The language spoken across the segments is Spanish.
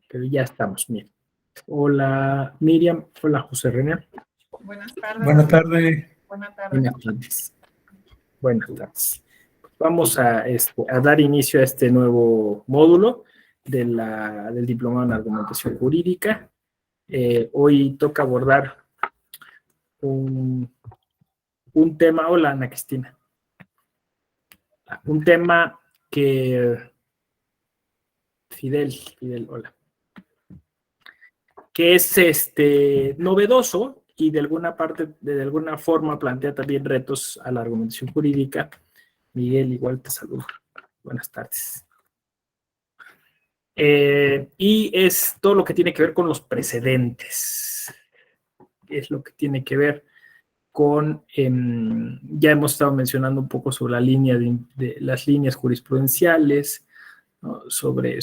Pero ya estamos, bien. Hola Miriam, hola José René. Buenas tardes. Buenas tardes. Buenas tardes. Buenas tardes. Buenas tardes. Vamos a dar inicio a este nuevo módulo del Diplomado en Argumentación Jurídica. Hoy toca abordar un tema. Hola, Ana Cristina. Un tema que... Fidel, hola. Que es novedoso y de alguna forma plantea también retos a la argumentación jurídica. Miguel, igual te saludo. Buenas tardes. Y es todo lo que tiene que ver con los precedentes. Es lo que tiene que ver con, ya hemos estado mencionando un poco sobre la línea de las líneas jurisprudenciales, ¿no? sobre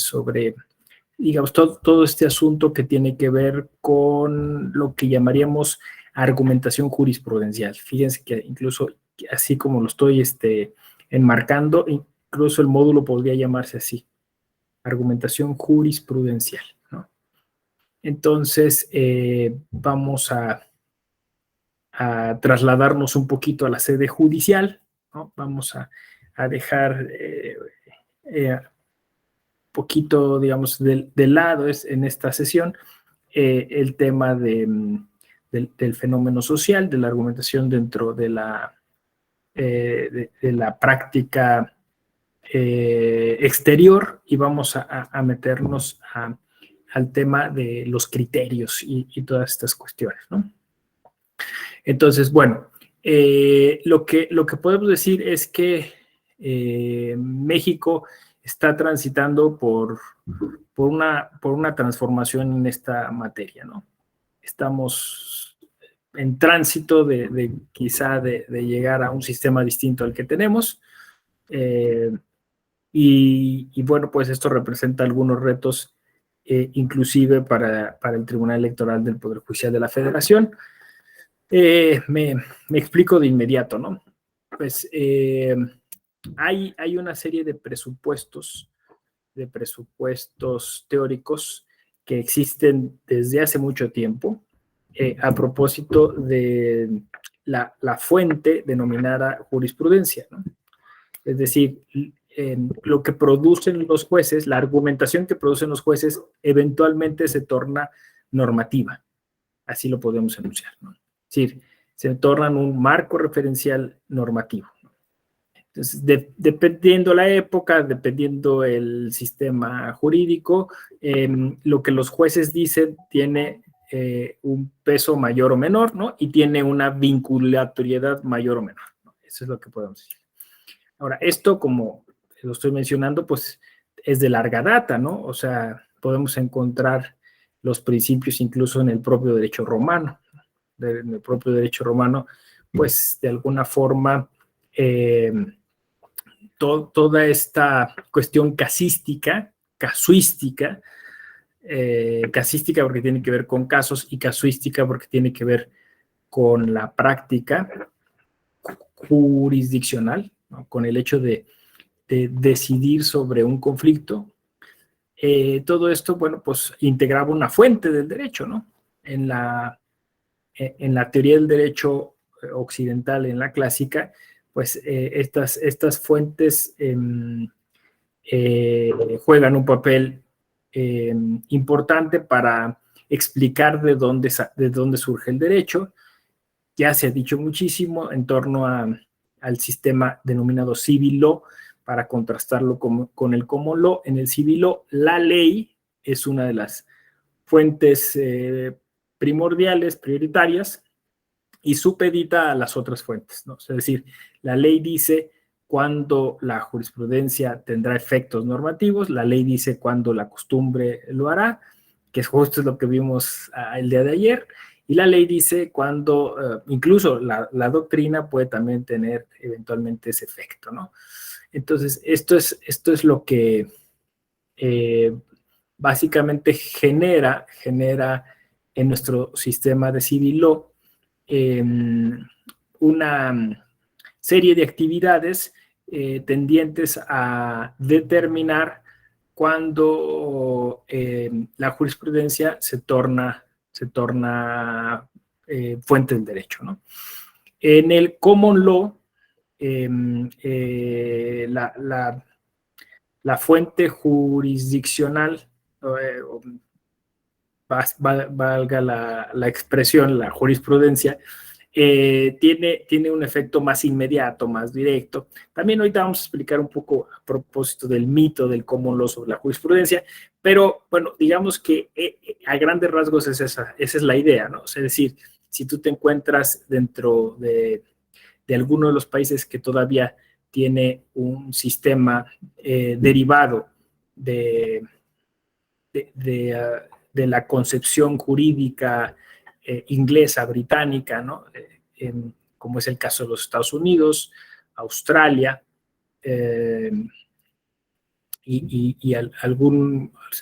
digamos, todo este asunto que tiene que ver con lo que llamaríamos argumentación jurisprudencial. Fíjense que incluso así como lo estoy enmarcando, incluso el módulo podría llamarse así, argumentación jurisprudencial, ¿no? Entonces, vamos a trasladarnos un poquito a la sede judicial, ¿no? Vamos a dejar poquito, digamos, de lado en esta sesión el tema del fenómeno social, de la argumentación dentro de la práctica exterior, y vamos a meternos al tema de los criterios y todas estas cuestiones, ¿no? Entonces, bueno, lo que podemos decir es que México está transitando por una transformación en esta materia, ¿no? Estamos en tránsito quizá de llegar a un sistema distinto al que tenemos, y bueno, pues esto representa algunos retos, inclusive para el Tribunal Electoral del Poder Judicial de la Federación. Me explico de inmediato, ¿no? Pues hay una serie de presupuestos teóricos que existen desde hace mucho tiempo, a propósito de la fuente denominada jurisprudencia, ¿no? Es decir, lo que producen los jueces, la argumentación que producen los jueces, eventualmente se torna normativa. Así lo podemos enunciar, ¿no? Es decir, se tornan un marco referencial normativo. Entonces, dependiendo la época, dependiendo el sistema jurídico, lo que los jueces dicen tiene un peso mayor o menor, ¿no? Y tiene una vinculatoriedad mayor o menor, ¿no? Eso es lo que podemos decir. Ahora, esto, como lo estoy mencionando, pues es de larga data, ¿no? O sea, podemos encontrar los principios incluso en el propio derecho romano. En el propio derecho romano, pues de alguna forma toda esta cuestión casuística porque tiene que ver con casos, y casuística porque tiene que ver con la práctica jurisdiccional, ¿no? Con el hecho de decidir sobre un conflicto. Todo esto, bueno, pues integraba una fuente del derecho, ¿no? En la teoría del derecho occidental, en la clásica, pues estas fuentes juegan un papel importante para explicar de dónde surge el derecho. Ya se ha dicho muchísimo en torno al sistema denominado civil law, para contrastarlo con el common law. En el civil law, la ley es una de las fuentes primordiales, prioritarias, y supedita a las otras fuentes, ¿no? Es decir, la ley dice cuándo la jurisprudencia tendrá efectos normativos, la ley dice cuándo la costumbre lo hará, que es justo lo que vimos el día de ayer, y la ley dice cuándo, incluso la doctrina puede también tener eventualmente ese efecto, ¿no? Entonces, esto es lo que básicamente genera en nuestro sistema de civil law una serie de actividades tendientes a determinar cuando la jurisprudencia se torna fuente del derecho, ¿no? En el common law, la fuente jurisdiccional, valga la expresión, la jurisprudencia, tiene un efecto más inmediato, más directo. También ahorita vamos a explicar un poco a propósito del mito del common law sobre la jurisprudencia, pero bueno, digamos que a grandes rasgos esa es la idea, ¿no? O sea, es decir, si tú te encuentras dentro de alguno de los países que todavía tiene un sistema derivado de la concepción jurídica inglesa, británica, ¿no? Como es el caso de los Estados Unidos, Australia, se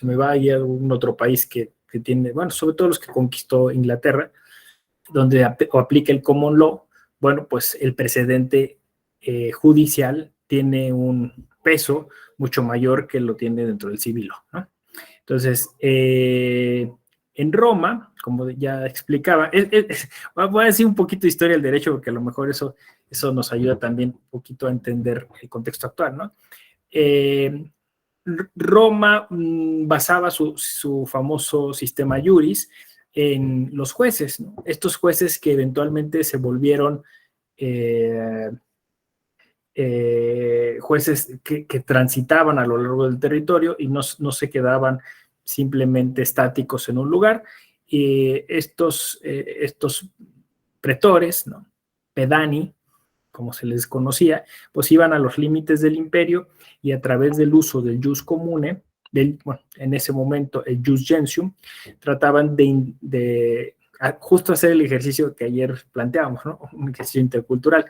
me va ahí algún otro país que tiene, bueno, sobre todo los que conquistó Inglaterra, donde aplica el common law. Bueno, pues el precedente judicial tiene un peso mucho mayor que lo tiene dentro del civil law, ¿no? Entonces, en Roma, como ya explicaba, voy a decir un poquito de historia del derecho, porque a lo mejor eso nos ayuda también un poquito a entender el contexto actual, ¿no? Roma basaba su famoso sistema juris en los jueces, ¿no? Estos jueces que eventualmente se volvieron jueces que transitaban a lo largo del territorio y no se quedaban simplemente estáticos en un lugar. Estos pretores, ¿no? Pedani, como se les conocía, pues iban a los límites del imperio y a través del uso del jus comune, en ese momento el jus gentium, trataban de justo hacer el ejercicio que ayer planteábamos, ¿no? Un ejercicio intercultural.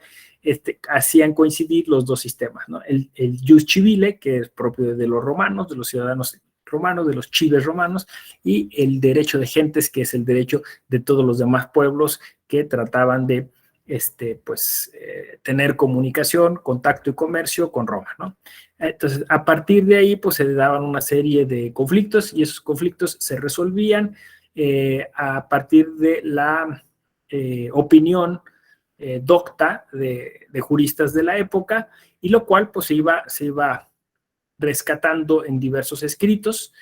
Hacían coincidir los dos sistemas, ¿no? El jus civile, que es propio de los romanos, de los ciudadanos romanos, de los chives romanos, y el derecho de gentes, que es el derecho de todos los demás pueblos que trataban de tener comunicación, contacto y comercio con Roma, ¿no? Entonces, a partir de ahí, pues se daban una serie de conflictos y esos conflictos se resolvían a partir de la opinión docta de juristas de la época, y lo cual pues se iba rescatando en diversos escritos.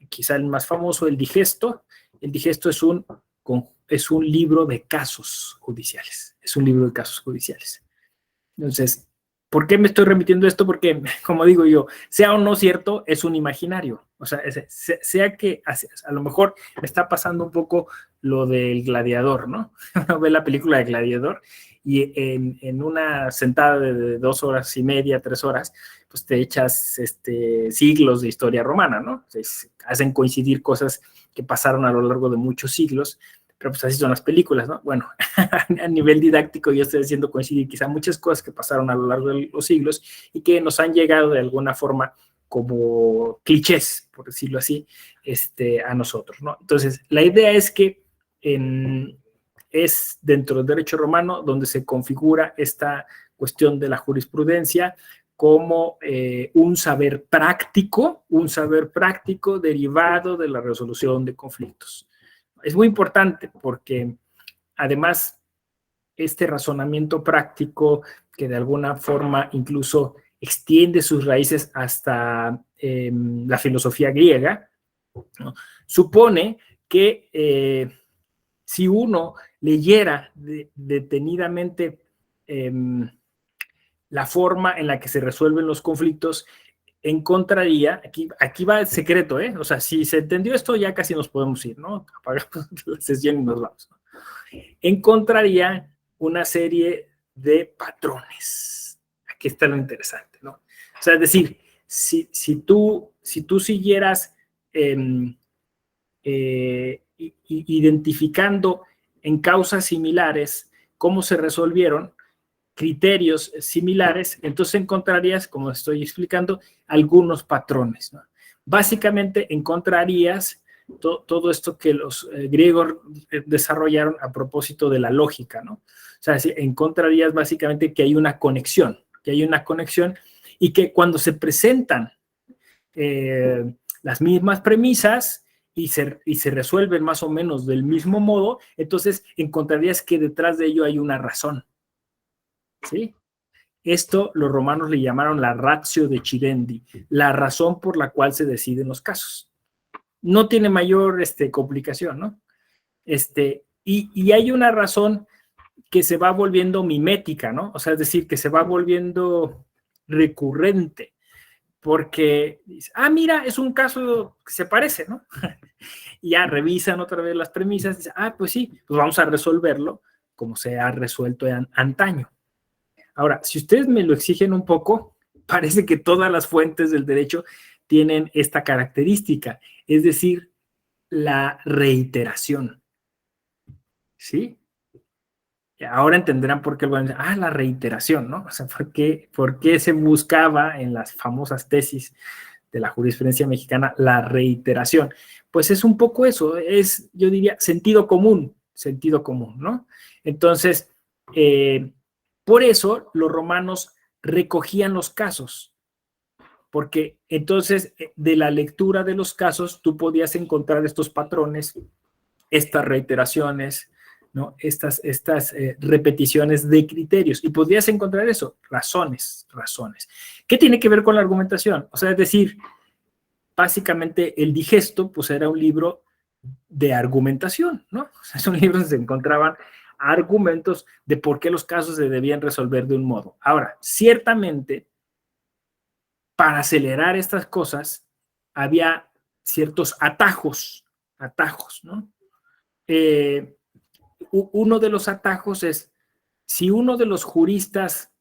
Quizá el más famoso, el Digesto. El Digesto es un libro de casos judiciales. Es un libro de casos judiciales. Entonces, ¿por qué me estoy remitiendo a esto? Porque, como digo yo, sea o no cierto, es un imaginario. O sea, sea que a lo mejor me está pasando un poco lo del Gladiador, ¿no? Uno ve la película de Gladiador y en una sentada de 2 horas y media, 3 horas, pues te echas siglos de historia romana, ¿no? Entonces, hacen coincidir cosas que pasaron a lo largo de muchos siglos, pero pues así son las películas, ¿no? Bueno, a nivel didáctico yo estoy haciendo coincidir quizá muchas cosas que pasaron a lo largo de los siglos y que nos han llegado de alguna forma como clichés, por decirlo así, a nosotros, ¿no? Entonces, la idea es que es dentro del derecho romano donde se configura esta cuestión de la jurisprudencia como un saber práctico derivado de la resolución de conflictos. Es muy importante porque además este razonamiento práctico que de alguna forma incluso extiende sus raíces hasta la filosofía griega, ¿no? Supone que si uno leyera detenidamente la forma en la que se resuelven los conflictos, encontraría, aquí va el secreto, o sea, si se entendió esto ya casi nos podemos ir, ¿no? Apagamos la sesión y nos vamos, ¿no? Encontraría una serie de patrones. Aquí está lo interesante, ¿no? O sea, es decir, si tú siguieras identificando en causas similares cómo se resolvieron criterios similares, entonces encontrarías, como estoy explicando, algunos patrones, ¿no? Básicamente encontrarías todo esto que los griegos desarrollaron a propósito de la lógica, ¿no? O sea, encontrarías básicamente que hay una conexión y que cuando se presentan las mismas premisas y se resuelven más o menos del mismo modo, entonces encontrarías que detrás de ello hay una razón. ¿Sí? Esto los romanos le llamaron la ratio decidendi, la razón por la cual se deciden los casos. No tiene mayor complicación, ¿no? Y hay una razón que se va volviendo mimética, ¿no? O sea, es decir, que se va volviendo recurrente, porque dice, mira, es un caso que se parece, ¿no? Y ya revisan otra vez las premisas, dicen, pues sí, pues vamos a resolverlo como se ha resuelto antaño. Ahora, si ustedes me lo exigen un poco, parece que todas las fuentes del derecho tienen esta característica, es decir, la reiteración. ¿Sí? Ahora entenderán por qué la reiteración, ¿no? O sea, ¿por qué se buscaba en las famosas tesis de la jurisprudencia mexicana la reiteración? Pues es un poco eso, es, yo diría, sentido común, ¿no? Entonces, por eso los romanos recogían los casos, porque entonces de la lectura de los casos tú podías encontrar estos patrones, estas reiteraciones, ¿no? Estas repeticiones de criterios, y podrías encontrar eso, razones. ¿Qué tiene que ver con la argumentación? O sea, es decir, básicamente el Digesto, pues era un libro de argumentación, ¿no? O sea, es un libro donde se encontraban argumentos de por qué los casos se debían resolver de un modo. Ahora, ciertamente, para acelerar estas cosas, había ciertos atajos, ¿no? Uno de los atajos es, si uno de los juristas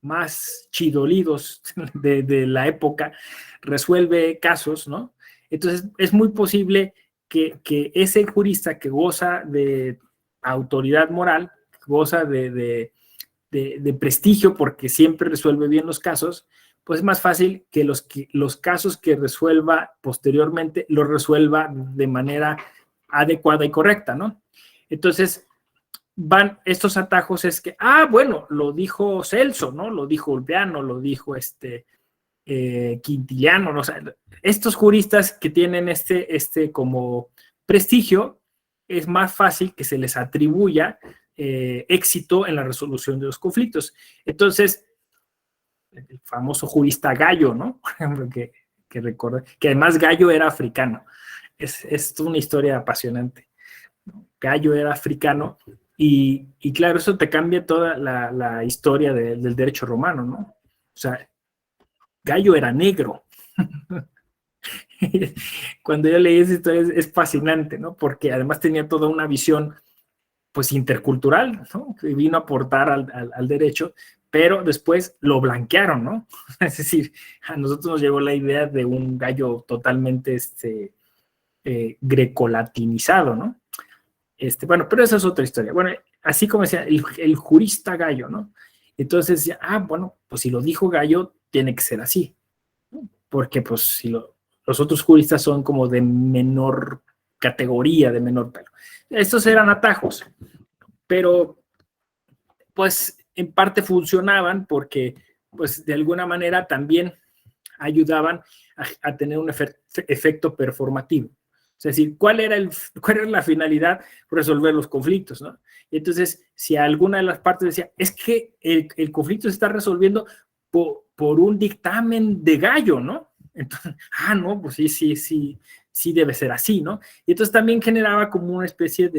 más chidolidos de la época resuelve casos, ¿no? Entonces es muy posible que ese jurista que goza de autoridad moral, goza de prestigio porque siempre resuelve bien los casos, pues es más fácil que los casos que resuelva posteriormente los resuelva de manera adecuada y correcta, ¿no? Entonces, van estos atajos, es que, bueno, lo dijo Celso, ¿no? Lo dijo Ulpiano, lo dijo Quintiliano, ¿no? O sea, estos juristas que tienen como prestigio, es más fácil que se les atribuya éxito en la resolución de los conflictos. Entonces, el famoso jurista Gallo, ¿no? Por ejemplo, que recuerda, que además Gallo era africano. Es una historia apasionante. Gallo era africano y claro, eso te cambia toda la historia del derecho romano, ¿no? O sea, Gallo era negro. Cuando yo leí esa historia es fascinante, ¿no? Porque además tenía toda una visión, pues, intercultural, ¿no? Que vino a aportar al derecho, pero después lo blanquearon, ¿no? Es decir, a nosotros nos llegó la idea de un Gallo totalmente grecolatinizado, ¿no? Bueno, pero esa es otra historia. Bueno, así como decía, el jurista Gallo, ¿no? Entonces decía, bueno, pues si lo dijo Gallo, tiene que ser así, ¿no? Porque pues si los otros juristas son como de menor categoría, de menor pelo. Estos eran atajos, pero pues en parte funcionaban porque pues de alguna manera también ayudaban a tener un efecto performativo. Es decir, ¿cuál era la finalidad? Resolver los conflictos, ¿no? Y entonces, si alguna de las partes decía, es que el conflicto se está resolviendo por un dictamen de Gallo, ¿no? Entonces, no, pues sí debe ser así, ¿no? Y entonces también generaba como una especie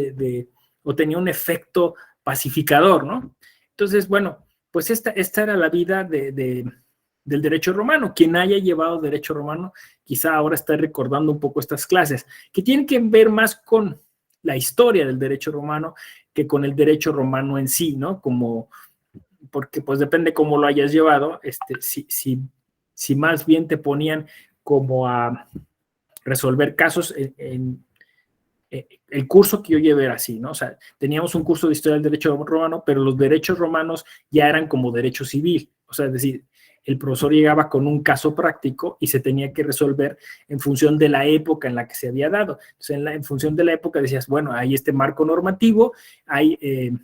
o tenía un efecto pacificador, ¿no? Entonces, bueno, pues esta era la vida del derecho romano. Quien haya llevado derecho romano, quizá ahora está recordando un poco estas clases, que tienen que ver más con la historia del derecho romano que con el derecho romano en sí, ¿no? Porque pues depende cómo lo hayas llevado, si más bien te ponían como a resolver casos el curso que yo llevé era así, ¿no? O sea, teníamos un curso de historia del derecho romano, pero los derechos romanos ya eran como derecho civil, o sea, es decir, el profesor llegaba con un caso práctico y se tenía que resolver en función de la época en la que se había dado. Entonces, en función de la época decías, bueno, hay este marco normativo, hay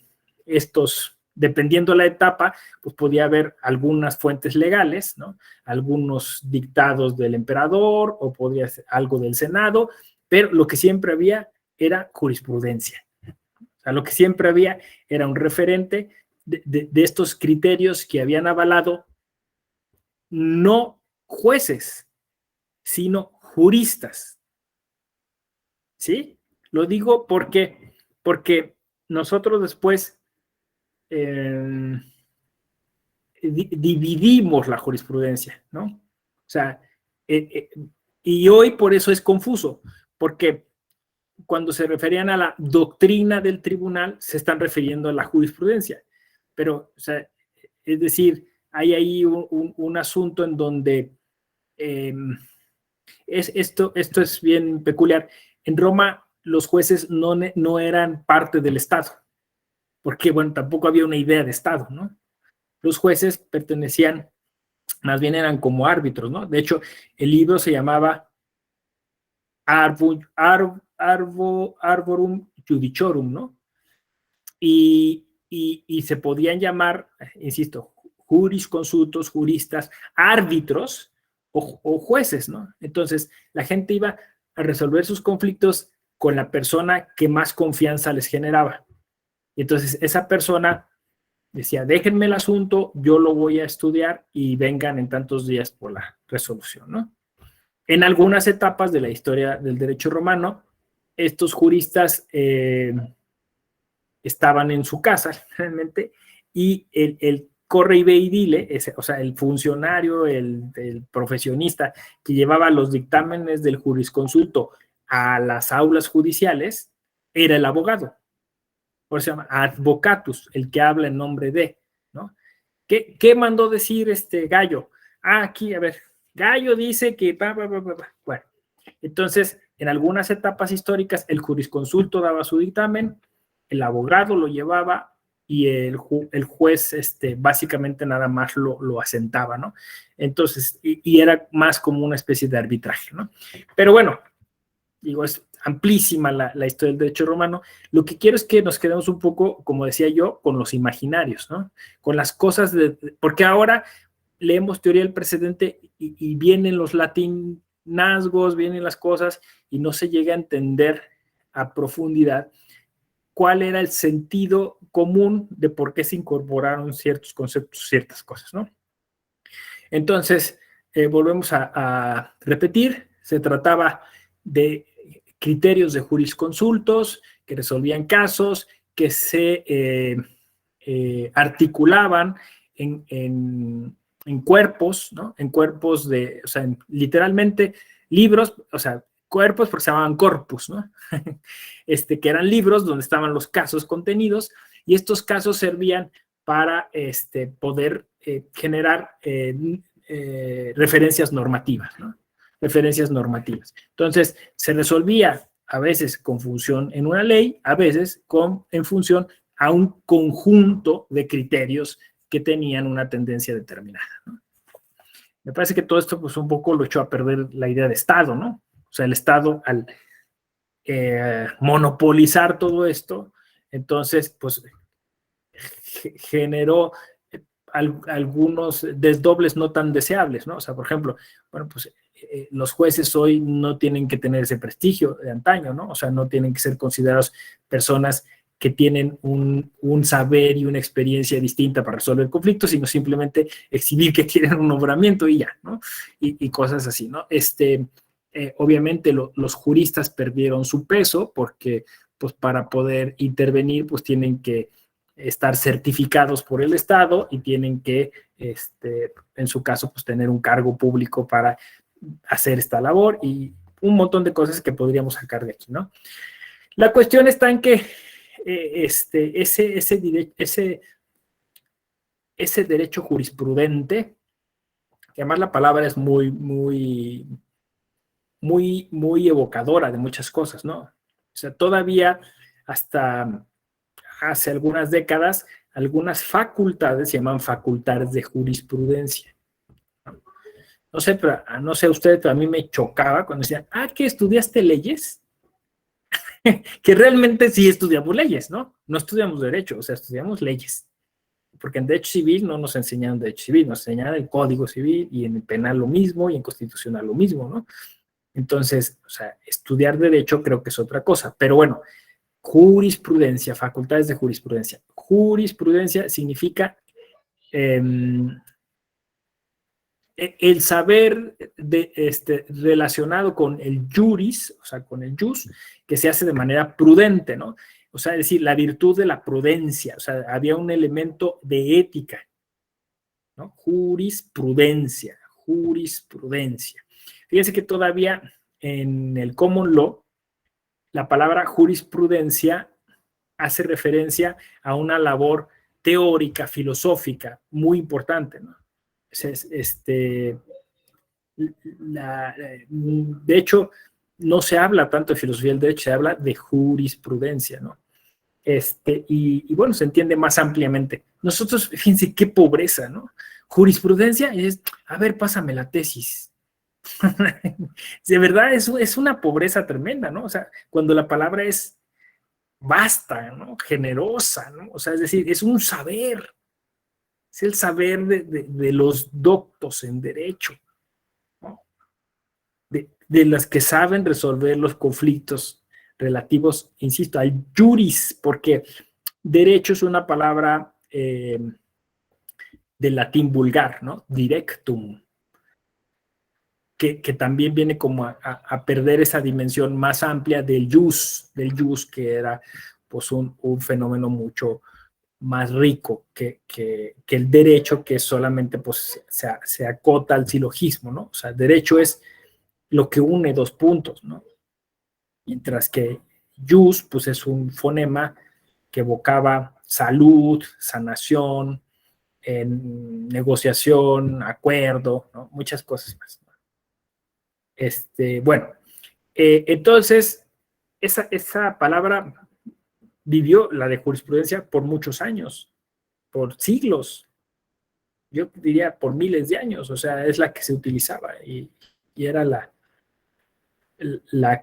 estos dependiendo la etapa, pues podía haber algunas fuentes legales, ¿no? Algunos dictados del emperador o podría ser algo del Senado, pero lo que siempre había era jurisprudencia. O sea, lo que siempre había era un referente de estos criterios que habían avalado no jueces, sino juristas. ¿Sí? Lo digo porque nosotros después dividimos la jurisprudencia, ¿no? O sea, y hoy por eso es confuso, porque cuando se referían a la doctrina del tribunal, se están refiriendo a la jurisprudencia. Pero, o sea, es decir, hay ahí un asunto en donde esto es bien peculiar. En Roma los jueces no eran parte del Estado, porque, bueno, tampoco había una idea de Estado, ¿no? Los jueces pertenecían, más bien eran como árbitros, ¿no? De hecho, el libro se llamaba Arborum Judiciorum, ¿no? Y se podían llamar, insisto, jurisconsultos, juristas, árbitros o jueces, ¿no? Entonces, la gente iba a resolver sus conflictos con la persona que más confianza les generaba. Y entonces, esa persona decía, déjenme el asunto, yo lo voy a estudiar y vengan en tantos días por la resolución, ¿no? En algunas etapas de la historia del derecho romano, estos juristas estaban en su casa, realmente, y el corre y ve y dile, o sea, el funcionario, el profesionista que llevaba los dictámenes del jurisconsulto a las aulas judiciales, era el abogado. Por eso se llama advocatus, el que habla en nombre de, ¿no? ¿Qué mandó decir Gallo? Aquí, a ver, Gallo dice que... Bueno, entonces, en algunas etapas históricas, el jurisconsulto daba su dictamen, el abogado lo llevaba y el juez básicamente nada más lo asentaba, ¿no? Entonces, y era más como una especie de arbitraje, ¿no? Pero bueno, digo, es amplísima la historia del derecho romano. Lo que quiero es que nos quedemos un poco, como decía yo, con los imaginarios, ¿no? Con las cosas porque ahora leemos teoría del precedente y vienen los latinazgos, vienen las cosas y no se llega a entender a profundidad cuál era el sentido común de por qué se incorporaron ciertos conceptos, ciertas cosas, ¿no? Entonces, volvemos a repetir, se trataba de criterios de jurisconsultos que resolvían casos, que se articulaban en cuerpos, ¿no? En cuerpos o sea, literalmente libros, o sea, cuerpos porque se llamaban corpus, ¿no? Que eran libros donde estaban los casos contenidos y estos casos servían para poder generar referencias normativas, ¿no? Referencias normativas. Entonces, se resolvía a veces con función en una ley, a veces en función a un conjunto de criterios que tenían una tendencia determinada, ¿no? Me parece que todo esto pues un poco lo echó a perder la idea de Estado, ¿no? O sea, el Estado al monopolizar todo esto, entonces pues generó algunos desdobles no tan deseables, ¿no? O sea, por ejemplo, bueno, pues los jueces hoy no tienen que tener ese prestigio de antaño, ¿no? O sea, no tienen que ser considerados personas que tienen un saber y una experiencia distinta para resolver conflictos, sino simplemente exhibir que tienen un nombramiento y ya, ¿no? Y cosas así, ¿no? Obviamente los juristas perdieron su peso porque, pues, para poder intervenir, pues, tienen que estar certificados por el Estado y tienen que, en su caso, pues, tener un cargo público para hacer esta labor y un montón de cosas que podríamos sacar de aquí, ¿no? La cuestión está en que ese derecho jurisprudente, que además la palabra es muy, muy, muy, muy evocadora de muchas cosas, ¿no? O sea, todavía hasta hace algunas décadas, algunas facultades se llaman facultades de jurisprudencia. No sé, pero no sé usted, pero a mí me chocaba cuando decían, ¿que estudiaste leyes? Que realmente sí estudiamos leyes, ¿no? No estudiamos derecho, o sea, estudiamos leyes. porque en derecho civil no nos enseñaron derecho civil, nos enseñaron el Código Civil, y en el penal lo mismo, y en constitucional lo mismo, ¿no? Entonces, o sea, estudiar derecho creo que es otra cosa, pero bueno, jurisprudencia, facultades de jurisprudencia. Jurisprudencia significa el saber relacionado con el juris, o sea, con el jus, que se hace de manera prudente, ¿no? O sea, es decir, la virtud de la prudencia, o sea, había un elemento de ética, ¿no? Jurisprudencia, jurisprudencia. Fíjense que todavía en el common law, la palabra jurisprudencia hace referencia a una labor teórica, filosófica, muy importante, ¿no? De hecho, no se habla tanto de filosofía del derecho, se habla de jurisprudencia, ¿no? Y bueno, se entiende más ampliamente. Nosotros, fíjense qué pobreza, ¿no? Jurisprudencia es, a ver, pásame la tesis. De verdad, es una pobreza tremenda, ¿no? O sea, cuando la palabra es vasta, ¿no? Generosa, ¿no? O sea, es decir, es un saber, es el saber de los doctos en derecho, ¿no? De las que saben resolver los conflictos relativos, insisto, al juris, porque derecho es una palabra del latín vulgar, ¿no? Directum, que también viene como a perder esa dimensión más amplia del jus, que era pues un fenómeno mucho más rico que el derecho, que solamente pues se acota al silogismo, ¿no? O sea, derecho es lo que une dos puntos, ¿no? Mientras que jus, pues es un fonema que evocaba salud, sanación, negociación, acuerdo, ¿no? Muchas cosas más. Bueno, entonces, esa palabra vivió, la de jurisprudencia, por muchos años, por siglos, yo diría por miles de años, o sea, es la que se utilizaba y era la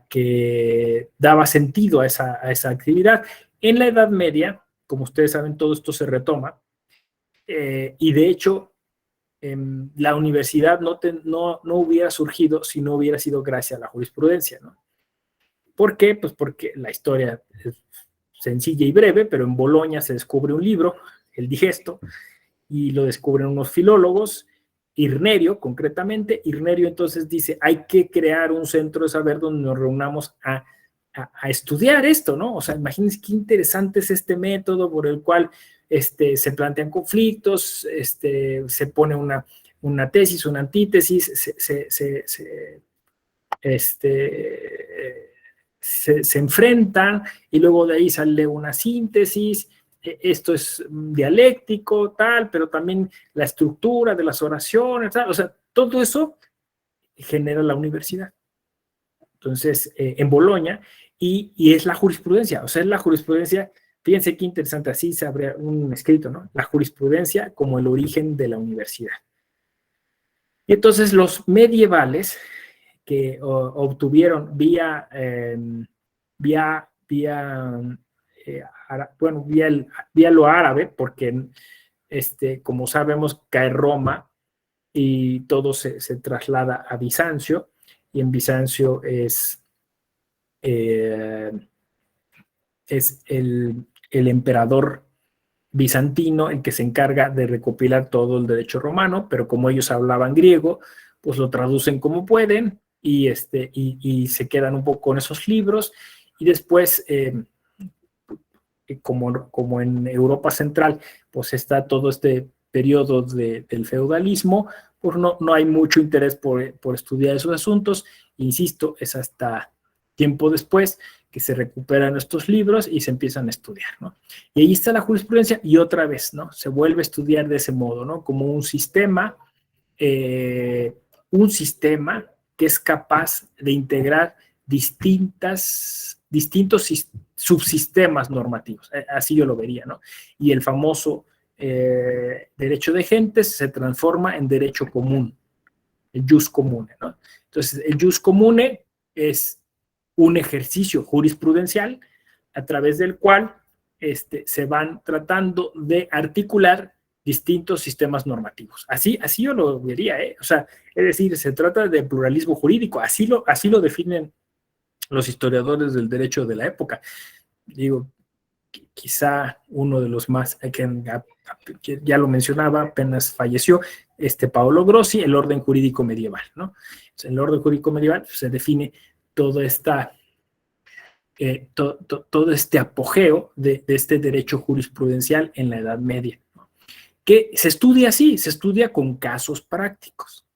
que daba sentido a esa actividad. En la Edad Media, como ustedes saben, todo esto se retoma, y de hecho, la universidad no hubiera surgido si no hubiera sido gracias a la jurisprudencia, ¿no? ¿Por qué? Pues porque la historia es sencilla y breve, pero en Bolonia se descubre un libro, el Digesto, y lo descubren unos filólogos, Irnerio concretamente. Irnerio entonces dice, hay que crear un centro de saber donde nos reunamos a estudiar esto, ¿no? O sea, imagínense qué interesante es este método por el cual se plantean conflictos, se pone una tesis, una antítesis, se enfrentan, y luego de ahí sale una síntesis. Esto es dialéctico, tal, pero también la estructura de las oraciones, tal. O sea, todo eso genera la universidad. Entonces, en Bolonia, y es la jurisprudencia, o sea, es la jurisprudencia. Fíjense qué interesante, así se habría un escrito, ¿no? La jurisprudencia como el origen de la universidad. Y entonces los medievales, que obtuvieron vía lo árabe, porque como sabemos, cae Roma y todo se traslada a Bizancio, y en Bizancio es el emperador bizantino el que se encarga de recopilar todo el derecho romano, pero como ellos hablaban griego, pues lo traducen como pueden, y se quedan un poco con esos libros, y después, como en Europa Central, pues está todo este periodo del feudalismo, pues no hay mucho interés por estudiar esos asuntos. Insisto, es hasta tiempo después que se recuperan estos libros y se empiezan a estudiar, ¿no? Y ahí está la jurisprudencia, y otra vez, ¿no? Se vuelve a estudiar de ese modo, ¿no? Como un sistema que es capaz de integrar distintos subsistemas normativos. Así yo lo vería, ¿no? Y el famoso derecho de gentes se transforma en derecho común, el jus comune, ¿no? Entonces, el jus comune es un ejercicio jurisprudencial a través del cual se van tratando de articular distintos sistemas normativos. Así yo lo vería, ¿eh? O sea, es decir, se trata de pluralismo jurídico, así lo definen los historiadores del derecho de la época. Digo, quizá uno de los más, que ya lo mencionaba, apenas falleció, Paolo Grossi, el orden jurídico medieval, ¿no? O sea, el orden jurídico medieval se define todo todo este apogeo de este derecho jurisprudencial en la Edad Media, ¿no? Que se estudia así, se estudia con casos prácticos.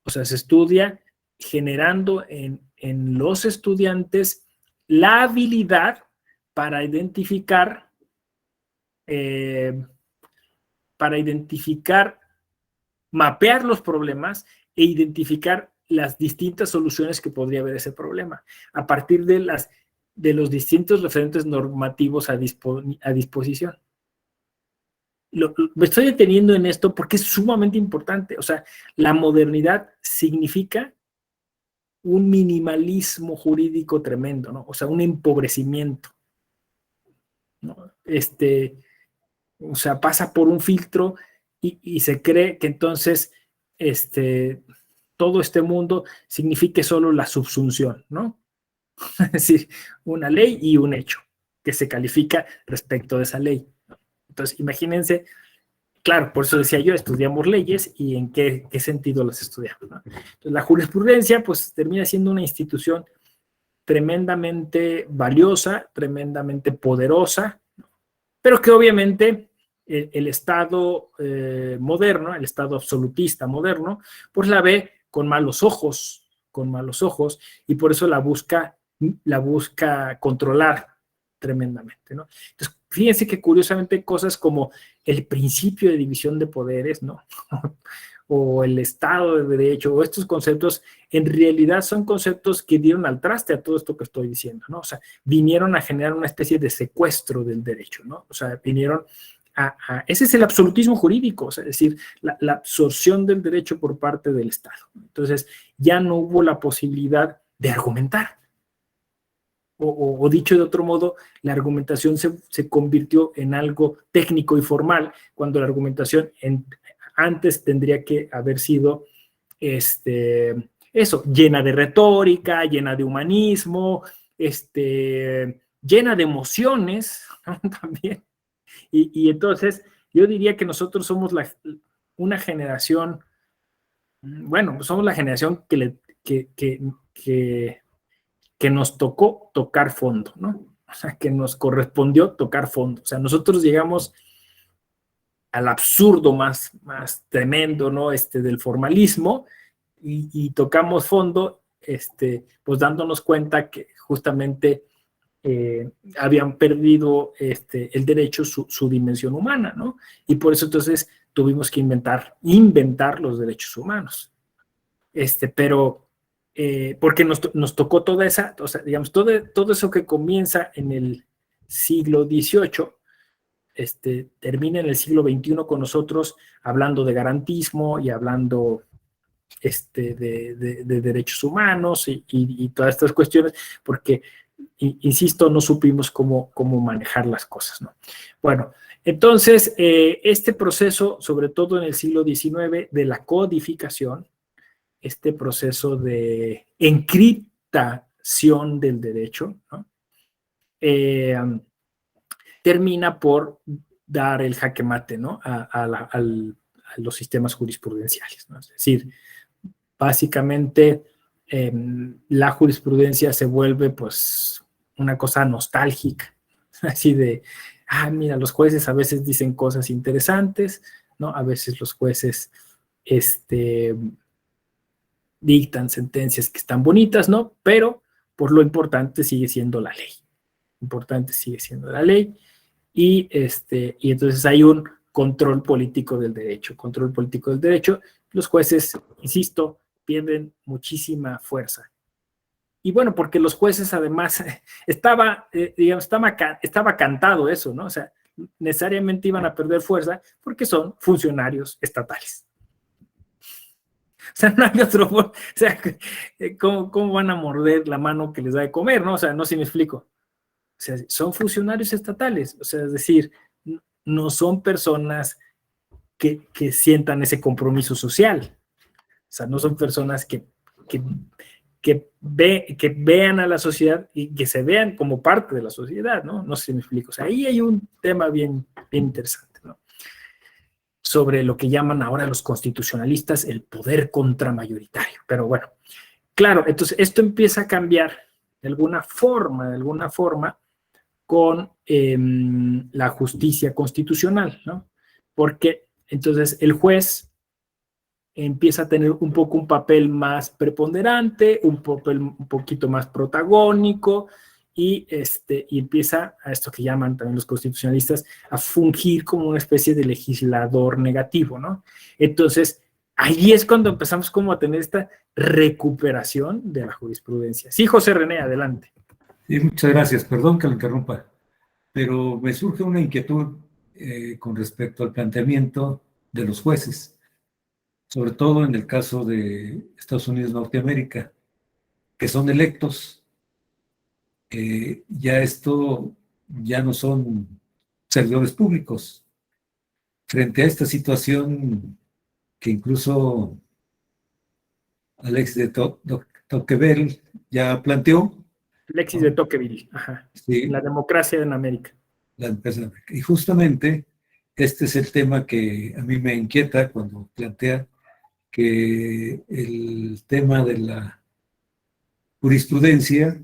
O sea, se estudia generando en los estudiantes la habilidad para identificar, mapear los problemas e identificar las distintas soluciones que podría haber ese problema, a partir de los distintos referentes normativos a disposición. Me estoy deteniendo en esto porque es sumamente importante. O sea, la modernidad significa un minimalismo jurídico tremendo, ¿no? O sea, un empobrecimiento, ¿no? O sea, pasa por un filtro y se cree que entonces todo este mundo signifique solo la subsunción, ¿no? Es decir, una ley y un hecho que se califica respecto de esa ley. Entonces, imagínense, claro, por eso decía yo, estudiamos leyes y en qué sentido las estudiamos, ¿no? Entonces, la jurisprudencia, pues, termina siendo una institución tremendamente valiosa, tremendamente poderosa, pero que obviamente el Estado moderno, el Estado absolutista moderno, pues la ve con malos ojos, y por eso la busca controlar tremendamente, ¿no? Entonces, fíjense que curiosamente cosas como el principio de división de poderes, ¿no? O el Estado de Derecho, o estos conceptos, en realidad son conceptos que dieron al traste a todo esto que estoy diciendo, ¿no? O sea, vinieron a generar una especie de secuestro del derecho, ¿no? O sea, vinieron ese es el absolutismo jurídico, o sea, es decir, la absorción del derecho por parte del Estado. Entonces, ya no hubo la posibilidad de argumentar. O dicho de otro modo, la argumentación se convirtió en algo técnico y formal, cuando la argumentación antes tendría que haber sido eso, llena de retórica, llena de humanismo, llena de emociones, ¿no? También. Y entonces yo diría que nosotros somos una generación, bueno, somos la generación que nos tocó tocar fondo, ¿no? O sea, que nos correspondió tocar fondo. O sea, nosotros llegamos al absurdo más tremendo, ¿no? Del formalismo y tocamos fondo, pues dándonos cuenta que justamente habían perdido el derecho su dimensión humana, ¿no? Y por eso entonces tuvimos que inventar los derechos humanos. Pero porque nos tocó toda esa, o sea, digamos, todo eso que comienza en el siglo XVIII, termina en el siglo XXI con nosotros hablando de garantismo y hablando de derechos humanos y todas estas cuestiones, porque, insisto, no supimos cómo manejar las cosas, ¿no? Bueno, entonces, este proceso, sobre todo en el siglo XIX, de la codificación, este proceso de encriptación del derecho, ¿no? Termina por dar el jaque mate, ¿no? a los sistemas jurisprudenciales, ¿no? Es decir, básicamente la jurisprudencia se vuelve pues una cosa nostálgica, así de, mira, los jueces a veces dicen cosas interesantes, ¿no? A veces los jueces dictan sentencias que están bonitas, ¿no? Pero por lo importante sigue siendo la ley. Importante sigue siendo la ley. Y entonces hay un control político del derecho. Control político del derecho. Los jueces, insisto, pierden muchísima fuerza. Y bueno, porque los jueces además estaba cantado eso, ¿no? O sea, necesariamente iban a perder fuerza porque son funcionarios estatales. O sea, no hay otro, o sea, ¿cómo van a morder la mano que les da de comer, no? O sea, no sé si me explico. O sea, son funcionarios estatales, o sea, es decir, no son personas que sientan ese compromiso social. O sea, no son personas que vean a la sociedad y que se vean como parte de la sociedad, ¿no? No sé si me explico. O sea, ahí hay un tema bien interesante, ¿no? Sobre lo que llaman ahora los constitucionalistas el poder contramayoritario. Pero bueno, claro, entonces esto empieza a cambiar de alguna forma, con la justicia constitucional, ¿no? Porque entonces el juez empieza a tener un poco un papel más preponderante, un papel un poquito más protagónico, y empieza a esto que llaman también los constitucionalistas a fungir como una especie de legislador negativo, ¿no? Entonces, ahí es cuando empezamos como a tener esta recuperación de la jurisprudencia. Sí, José René, adelante. Sí, muchas gracias. Perdón que lo interrumpa, pero me surge una inquietud con respecto al planteamiento de los jueces, sobre todo en el caso de Estados Unidos, Norteamérica, que son electos. Ya no son servidores públicos. Frente a esta situación que incluso Alex de Tocqueville ya planteó, Alexis de ¿no? Tocqueville, ajá. Sí, La democracia en América. la empresa. Y justamente este es el tema que a mí me inquieta cuando plantea que el tema de la jurisprudencia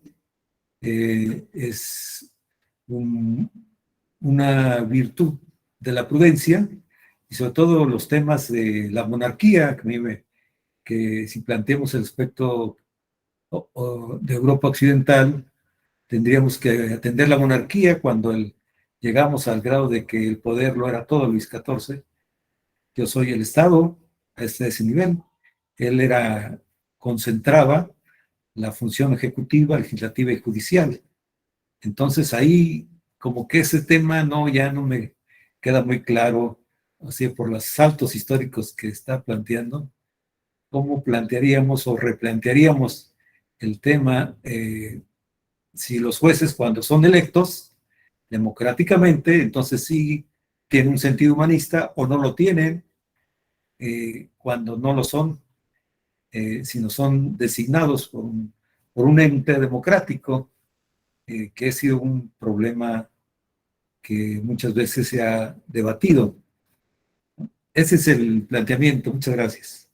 es una virtud de la prudencia, y sobre todo los temas de la monarquía, que si planteamos el aspecto de Europa Occidental, tendríamos que atender la monarquía cuando llegamos al grado de que el poder lo era todo Luis XIV. Yo soy el Estado, hasta ese nivel. Él concentraba la función ejecutiva, legislativa y judicial. Entonces ahí como que ese tema ya no me queda muy claro, así por los saltos históricos que está planteando, cómo plantearíamos o replantearíamos el tema si los jueces cuando son electos democráticamente, entonces sí tienen un sentido humanista o no lo tienen cuando no lo son, sino son designados por un ente democrático, que ha sido un problema que muchas veces se ha debatido. Ese es el planteamiento. Muchas gracias.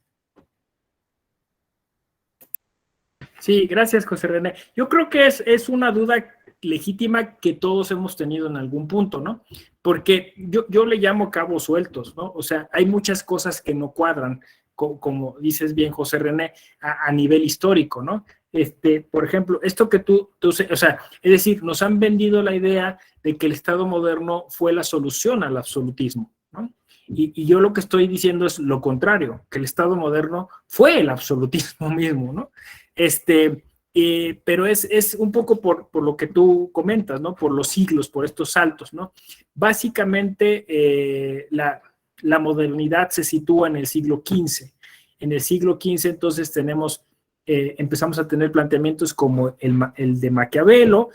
Sí, gracias, José René. Yo creo que es una duda legítima que todos hemos tenido en algún punto, ¿no? Porque yo le llamo cabos sueltos, ¿no? O sea, hay muchas cosas que no cuadran, como dices bien, José René, a nivel histórico, ¿no? Por ejemplo, esto que o sea, es decir, nos han vendido la idea de que el Estado moderno fue la solución al absolutismo, ¿no? Y yo lo que estoy diciendo es lo contrario, que el Estado moderno fue el absolutismo mismo, ¿no? Pero es un poco por lo que tú comentas, ¿no? Por los siglos, por estos saltos, ¿no? Básicamente, la modernidad se sitúa en el siglo XV. En el siglo XV, entonces, empezamos a tener planteamientos como el de Maquiavelo,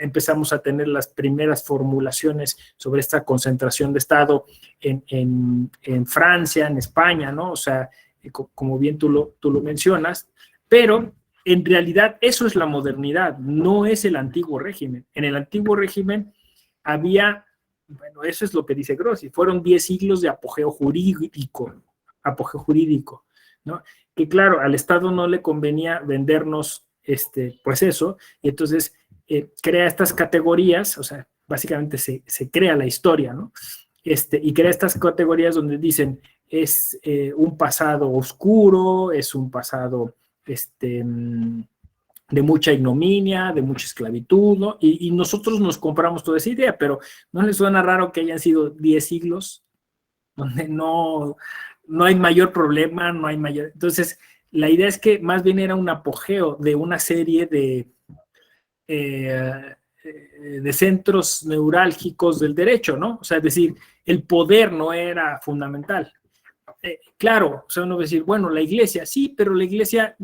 empezamos a tener las primeras formulaciones sobre esta concentración de Estado en Francia, en España, ¿no? O sea, como bien tú lo mencionas, pero en realidad eso es la modernidad, no es el antiguo régimen. En el antiguo régimen había, bueno, eso es lo que dice Grossi, fueron 10 siglos de apogeo jurídico, ¿no? Que claro, al Estado no le convenía vendernos, pues eso, y entonces crea estas categorías, o sea, básicamente se crea la historia, ¿no? Y crea estas categorías donde dicen, es un pasado oscuro, es un pasado de mucha ignominia, de mucha esclavitud, ¿no? Y nosotros nos compramos toda esa idea, pero ¿no les suena raro que hayan sido 10 siglos donde no hay mayor problema, no hay mayor... Entonces, la idea es que más bien era un apogeo de una serie de centros neurálgicos del derecho, ¿no? O sea, es decir, el poder no era fundamental. Claro, o sea, uno va a decir, bueno, la iglesia, sí, pero la iglesia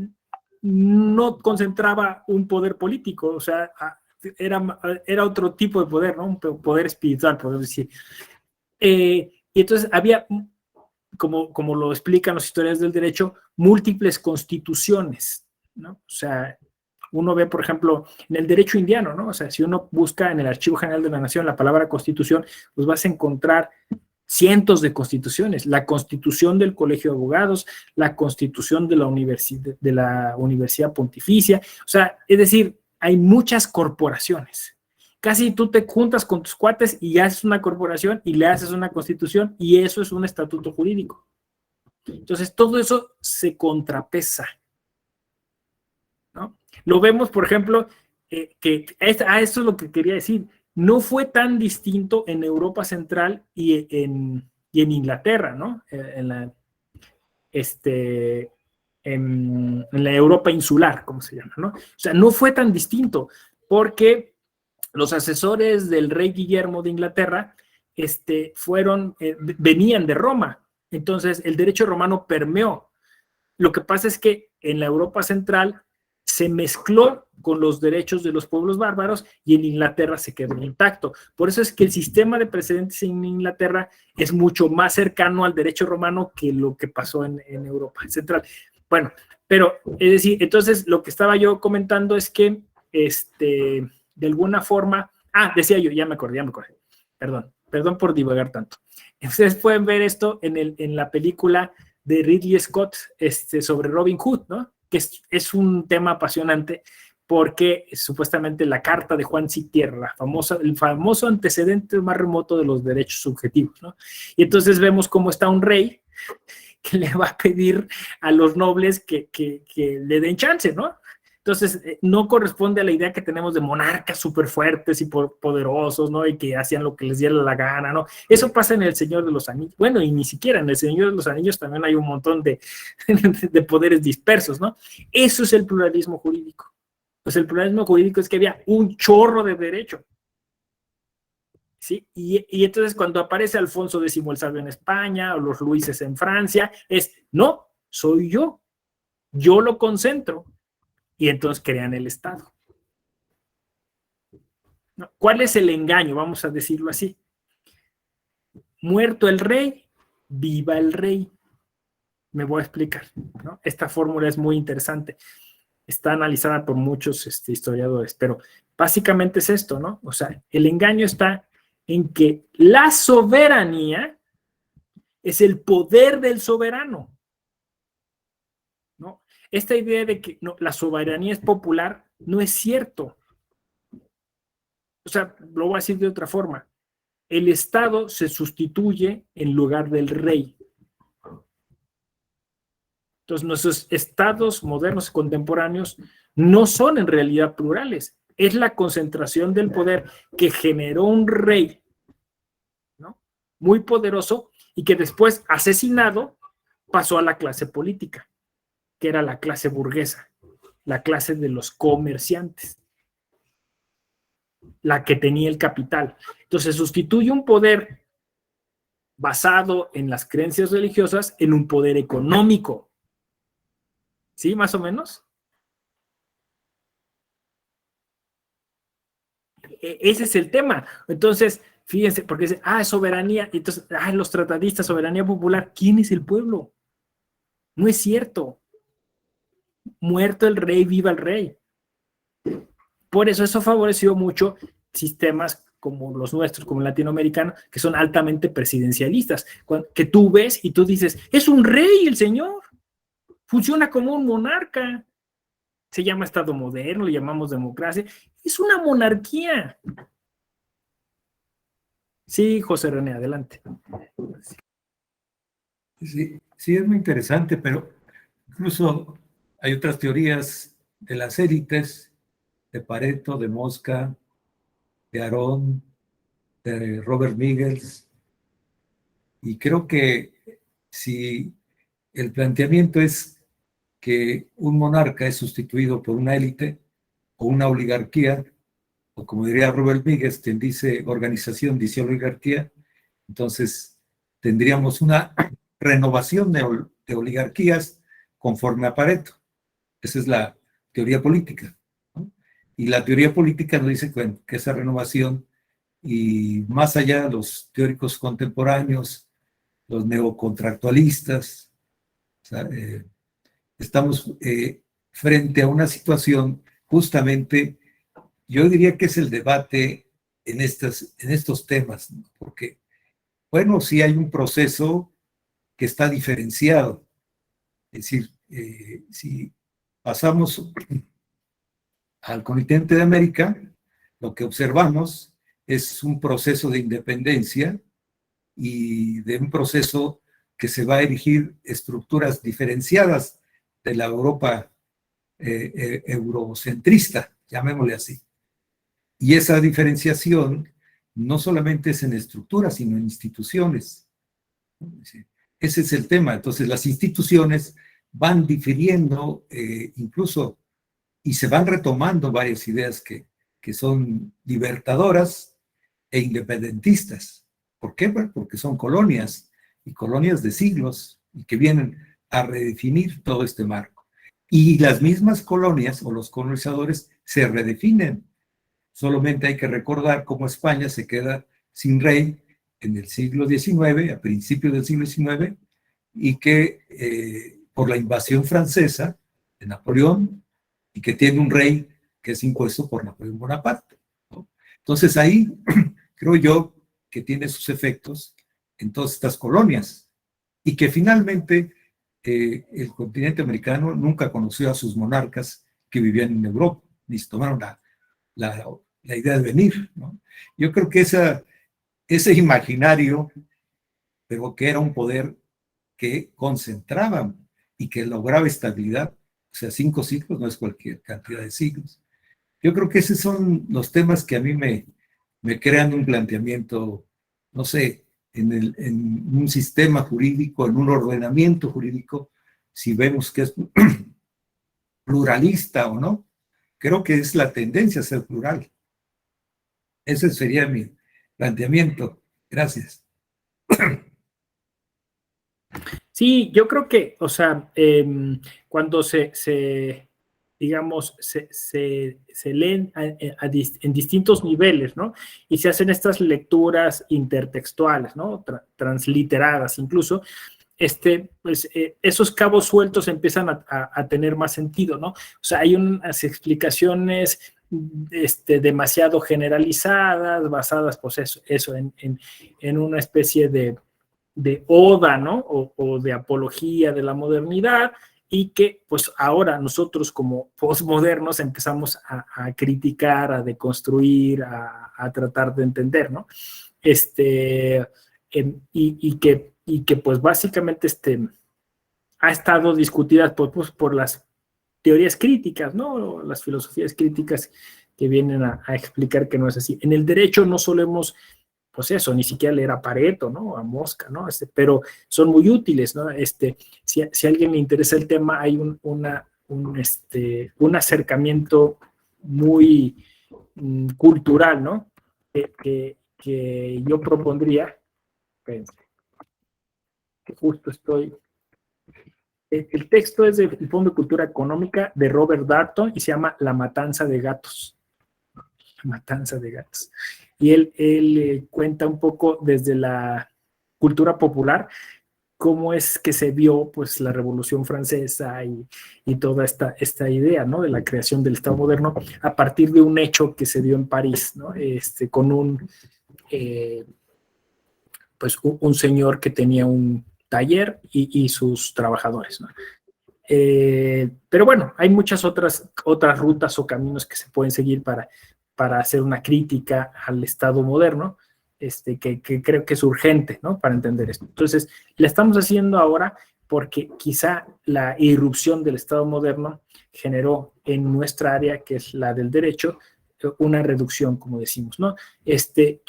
no concentraba un poder político, o sea, era otro tipo de poder, ¿no? Un poder espiritual, podemos decir. Y entonces había, como lo explican los historiadores del derecho, múltiples constituciones, ¿no? O sea, uno ve, por ejemplo, en el derecho indiano, ¿no? O sea, si uno busca en el Archivo General de la Nación la palabra constitución, pues vas a encontrar cientos de constituciones, la constitución del Colegio de Abogados, la constitución de la Universidad Pontificia, o sea, es decir, hay muchas corporaciones. Casi tú te juntas con tus cuates y haces una corporación y le haces una constitución y eso es un estatuto jurídico. Entonces, todo eso se contrapesa, ¿no? Lo vemos, por ejemplo, esto es lo que quería decir, no fue tan distinto en Europa Central y en Inglaterra, ¿no? En la Europa insular, como se llama, ¿no? O sea, no fue tan distinto, porque los asesores del rey Guillermo de Inglaterra venían de Roma, entonces el derecho romano permeó. Lo que pasa es que en la Europa Central se mezcló con los derechos de los pueblos bárbaros y en Inglaterra se quedó intacto. Por eso es que el sistema de precedentes en Inglaterra es mucho más cercano al derecho romano que lo que pasó en Europa Central. Bueno, pero es decir, entonces lo que estaba yo comentando es que de alguna forma, decía yo, ya me acordé, perdón por divagar tanto. Ustedes pueden ver esto en la película de Ridley Scott sobre Robin Hood, ¿no? Que es un tema apasionante porque supuestamente la carta de Juan Sitierra, el famoso antecedente más remoto de los derechos subjetivos, ¿no? Y entonces vemos cómo está un rey que le va a pedir a los nobles que le den chance, ¿no? Entonces, no corresponde a la idea que tenemos de monarcas súper fuertes y poderosos, ¿no? Y que hacían lo que les diera la gana, ¿no? Eso pasa en El Señor de los Anillos. Bueno, y ni siquiera en El Señor de los Anillos también hay un montón de poderes dispersos, ¿no? Eso es el pluralismo jurídico. Pues el pluralismo jurídico es que había un chorro de derecho. ¿Sí? Y entonces cuando aparece Alfonso X el Sabio en España o los Luises en Francia, no, soy yo lo concentro. Y entonces crean el Estado. ¿Cuál es el engaño? Vamos a decirlo así. Muerto el rey, viva el rey. Me voy a explicar, ¿no? Esta fórmula es muy interesante. Está analizada por muchos historiadores, pero básicamente es esto, ¿no? O sea, el engaño está en que la soberanía es el poder del soberano, ¿no? Esta idea de que la soberanía es popular no es cierto. O sea, lo voy a decir de otra forma. El Estado se sustituye en lugar del rey. Entonces, nuestros estados modernos y contemporáneos no son en realidad plurales. Es la concentración del poder que generó un rey, ¿no? Muy poderoso y que después, asesinado, pasó a la clase política, que era la clase burguesa, la clase de los comerciantes, la que tenía el capital. Entonces sustituye un poder basado en las creencias religiosas en un poder económico. ¿Sí, más o menos? Ese es el tema. Entonces, fíjense, porque dicen, soberanía, entonces, los tratadistas, soberanía popular, ¿quién es el pueblo? No es cierto. Muerto el rey, viva el rey. Por eso favoreció mucho sistemas como los nuestros, como el latinoamericano, que son altamente presidencialistas, que tú ves y tú dices, es un rey el señor, funciona como un monarca, se llama Estado moderno, le llamamos democracia, es una monarquía. Sí, José René, adelante. Sí, es muy interesante, pero incluso hay otras teorías de las élites, de Pareto, de Mosca, de Aarón, de Robert Miggles, y creo que si el planteamiento es que un monarca es sustituido por una élite o una oligarquía, o como diría Robert Miggles, quien dice organización, dice oligarquía, entonces tendríamos una renovación de oligarquías conforme a Pareto. Esa es la teoría política, ¿no? Y la teoría política nos dice que esa renovación y más allá los teóricos contemporáneos, los neocontractualistas. O sea, estamos frente a una situación justamente, yo diría que es el debate en estos temas, ¿no? Porque, bueno, sí hay un proceso que está diferenciado. Es decir, si pasamos al continente de América, lo que observamos es un proceso de independencia y de un proceso que se va a erigir estructuras diferenciadas de la Europa eurocentrista, llamémosle así. Y esa diferenciación no solamente es en estructuras, sino en instituciones. Ese es el tema. Entonces, las instituciones van difiriendo incluso y se van retomando varias ideas que son libertadoras e independentistas. ¿Por qué? Porque son colonias y colonias de siglos y que vienen a redefinir todo este marco. Y las mismas colonias o los colonizadores se redefinen. Solamente hay que recordar cómo España se queda sin rey en el siglo XIX, a principios del siglo XIX, y que por la invasión francesa de Napoleón, y que tiene un rey que es impuesto por Napoleón Bonaparte, ¿no? Entonces ahí creo yo que tiene sus efectos en todas estas colonias, y que finalmente el continente americano nunca conoció a sus monarcas que vivían en Europa, ni se tomaron la idea de venir, ¿no? Yo creo que ese imaginario, pero que era un poder que concentraba y que lograba estabilidad, o sea, 5 siglos no es cualquier cantidad de siglos. Yo creo que esos son los temas que a mí me crean un planteamiento, no sé, en un sistema jurídico, en un ordenamiento jurídico, si vemos que es pluralista o no. Creo que es la tendencia a ser plural. Ese sería mi planteamiento. Gracias. Sí, yo creo que, o sea, cuando digamos, se leen en distintos niveles, ¿no? Y se hacen estas lecturas intertextuales, ¿no? Transliteradas incluso, pues esos cabos sueltos empiezan a tener más sentido, ¿no? O sea, hay unas explicaciones demasiado generalizadas, basadas, pues eso en una especie de oda, ¿no? O de apología de la modernidad, y que pues ahora nosotros como postmodernos empezamos a criticar, a deconstruir, a tratar de entender, ¿no? Y que pues básicamente ha estado discutida por las teorías críticas, ¿no? Las filosofías críticas que vienen a explicar que no es así. En el derecho no solemos, pues eso, ni siquiera leer a Pareto, ¿no? A Mosca, ¿no? Pero son muy útiles, ¿no? Si a alguien le interesa el tema, hay un acercamiento muy cultural, ¿no? Que yo propondría, que justo estoy... El texto es del Fondo de Cultura Económica de Robert Darnton y se llama La Matanza de Gatos. La Matanza de Gatos. Y él cuenta un poco desde la cultura popular cómo es que se vio pues la Revolución Francesa y toda esta idea, ¿no? De la creación del Estado moderno a partir de un hecho que se dio en París, ¿no? Con pues un señor que tenía un taller y sus trabajadores, ¿no? Pero bueno, hay muchas otras rutas o caminos que se pueden seguir para hacer una crítica al Estado moderno, que creo que es urgente, ¿no? Para entender esto. Entonces, la estamos haciendo ahora porque quizá la irrupción del Estado moderno generó en nuestra área, que es la del derecho, una reducción, como decimos, ¿no? Que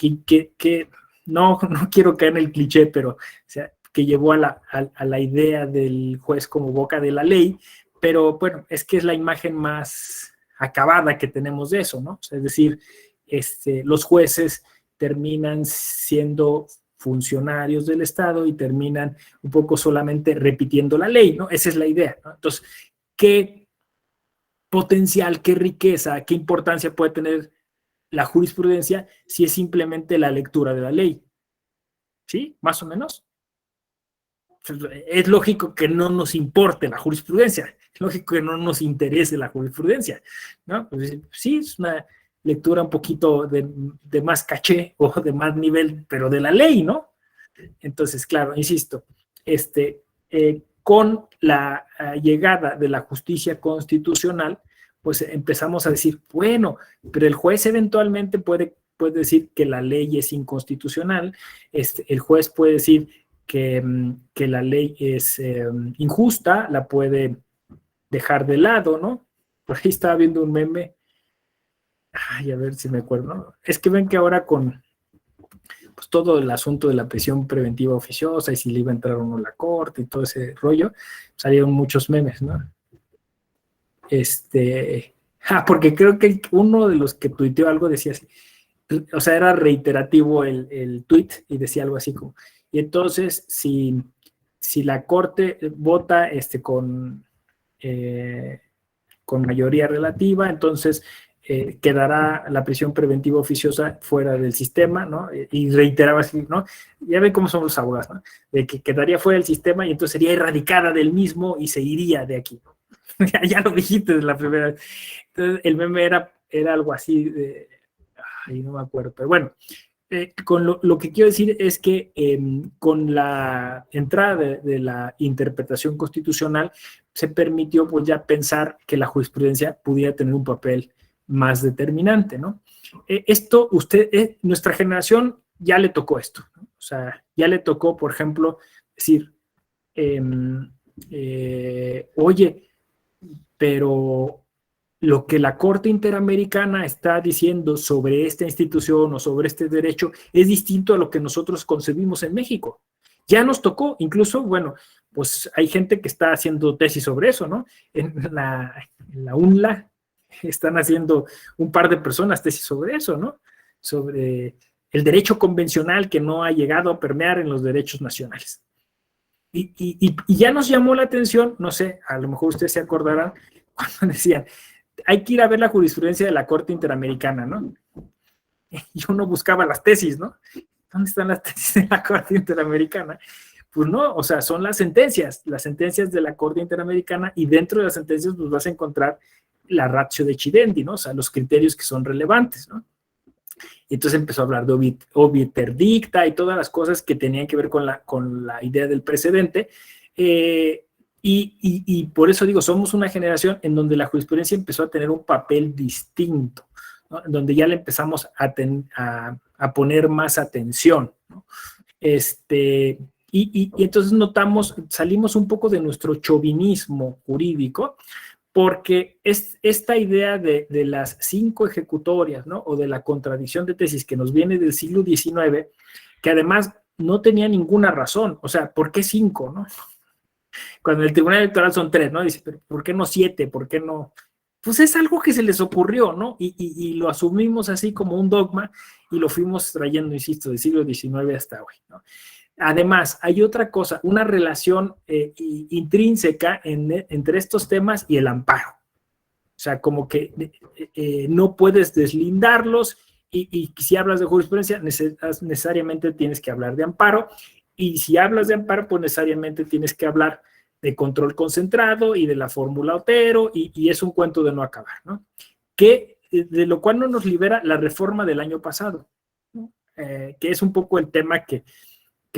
no quiero caer en el cliché, pero o sea, que llevó a la idea del juez como boca de la ley, pero bueno, es que es la imagen más acabada que tenemos de eso, ¿no? O sea, es decir, los jueces terminan siendo funcionarios del Estado y terminan un poco solamente repitiendo la ley, ¿no? Esa es la idea, ¿no? Entonces, ¿qué potencial, qué riqueza, qué importancia puede tener la jurisprudencia sí es simplemente la lectura de la ley. ¿Sí? Más o menos. Es lógico que no nos importe la jurisprudencia, es lógico que no nos interese la jurisprudencia, ¿no? Pues, sí, es una lectura un poquito de más caché o de más nivel, pero de la ley, ¿no? Entonces, claro, insisto, con la llegada de la justicia constitucional, pues empezamos a decir, bueno, pero el juez eventualmente puede decir que la ley es inconstitucional, el juez puede decir que la ley es injusta, la puede dejar de lado, ¿no? Por ahí estaba viendo un meme, ay, a ver si me acuerdo, ¿no? Es que ven que ahora con pues, todo el asunto de la prisión preventiva oficiosa y si le iba a entrar o no a la corte y todo ese rollo, salieron muchos memes, ¿no? Porque creo que uno de los que tuiteó algo decía así, o sea, era reiterativo el tweet y decía algo así como, y entonces si la corte vota con mayoría relativa, entonces quedará la prisión preventiva oficiosa fuera del sistema, ¿no? Y reiteraba así, ¿no? Ya ven cómo son los abogados, ¿no? De que quedaría fuera del sistema y entonces sería erradicada del mismo y se iría de aquí. Ya lo dijiste de la primera vez. Entonces, el meme era algo así de... Ay, no me acuerdo, pero bueno, con lo que quiero decir es que con la entrada de la interpretación constitucional se permitió pues ya pensar que la jurisprudencia pudiera tener un papel más determinante, ¿no? Nuestra generación ya le tocó esto, ¿no? O sea, ya le tocó, por ejemplo, decir, oye, pero lo que la Corte Interamericana está diciendo sobre esta institución o sobre este derecho es distinto a lo que nosotros concebimos en México. Ya nos tocó, incluso, bueno, pues hay gente que está haciendo tesis sobre eso, ¿no? En la UNLA están haciendo un par de personas tesis sobre eso, ¿no? Sobre el derecho convencional que no ha llegado a permear en los derechos nacionales. Y ya nos llamó la atención, no sé, a lo mejor ustedes se acordarán, cuando decían, hay que ir a ver la jurisprudencia de la Corte Interamericana, ¿no? Y uno buscaba las tesis, ¿no? ¿Dónde están las tesis de la Corte Interamericana? Pues no, o sea, son las sentencias de la Corte Interamericana y dentro de las sentencias pues vas a encontrar la ratio decidendi, ¿no? O sea, los criterios que son relevantes, ¿no? Y entonces empezó a hablar de obiter dicta y todas las cosas que tenían que ver con la idea del precedente. Y por eso digo, somos una generación en donde la jurisprudencia empezó a tener un papel distinto, ¿no? En donde ya le empezamos a poner más atención, ¿no? Y entonces salimos un poco de nuestro chauvinismo jurídico, porque esta idea de las 5 ejecutorias, ¿no? O de la contradicción de tesis que nos viene del siglo XIX, que además no tenía ninguna razón, o sea, ¿por qué 5, no? Cuando el Tribunal Electoral son 3, ¿no? Dice, pero ¿por qué no 7? ¿Por qué no? Pues es algo que se les ocurrió, ¿no? Y lo asumimos así como un dogma y lo fuimos trayendo, insisto, del siglo XIX hasta hoy, ¿no? Además, hay otra cosa, una relación intrínseca entre estos temas y el amparo. O sea, como que no puedes deslindarlos y si hablas de jurisprudencia, necesariamente tienes que hablar de amparo. Y si hablas de amparo, pues necesariamente tienes que hablar de control concentrado y de la fórmula Otero y es un cuento de no acabar, ¿no? De lo cual no nos libera la reforma del año pasado, ¿no? Que es un poco el tema que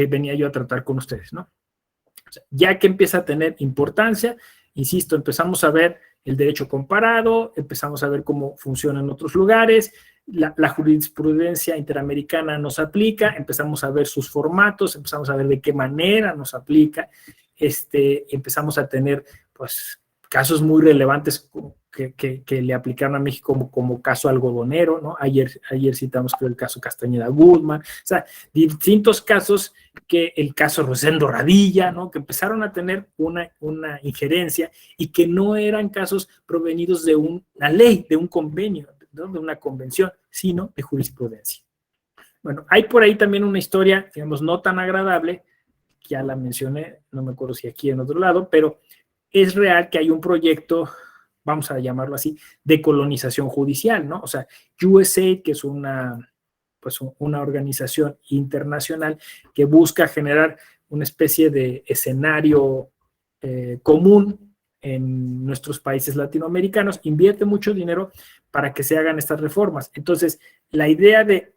venía yo a tratar con ustedes, ¿no? O sea, ya que empieza a tener importancia, insisto, empezamos a ver el derecho comparado, empezamos a ver cómo funciona en otros lugares, la jurisprudencia interamericana nos aplica, empezamos a ver sus formatos, empezamos a ver de qué manera nos aplica, empezamos a tener, pues, casos muy relevantes que le aplicaron a México como caso algodonero, ¿no? Ayer citamos creo el caso Castañeda Guzmán, o sea, distintos casos que el caso Rosendo Radilla, ¿no? Que empezaron a tener una injerencia y que no eran casos provenidos de una ley, de un convenio, ¿no? De una convención, sino de jurisprudencia. Bueno, hay por ahí también una historia, digamos, no tan agradable, ya la mencioné, no me acuerdo si aquí en otro lado, pero es real que hay un proyecto vamos a llamarlo así, decolonización judicial, ¿no? O sea, USAID, que es pues una organización internacional que busca generar una especie de escenario común en nuestros países latinoamericanos, invierte mucho dinero para que se hagan estas reformas. Entonces, la idea de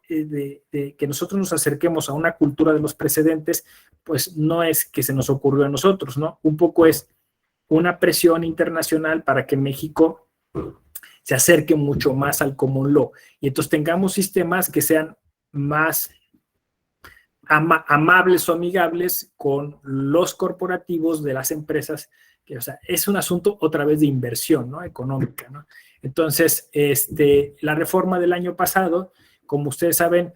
que nosotros nos acerquemos a una cultura de los precedentes, pues no es que se nos ocurrió a nosotros, ¿no? Un poco es una presión internacional para que México se acerque mucho más al common law y entonces tengamos sistemas que sean más amables o amigables con los corporativos de las empresas, que, o sea, es un asunto otra vez de inversión, ¿no? Económica, ¿no? Entonces, la reforma del año pasado, como ustedes saben,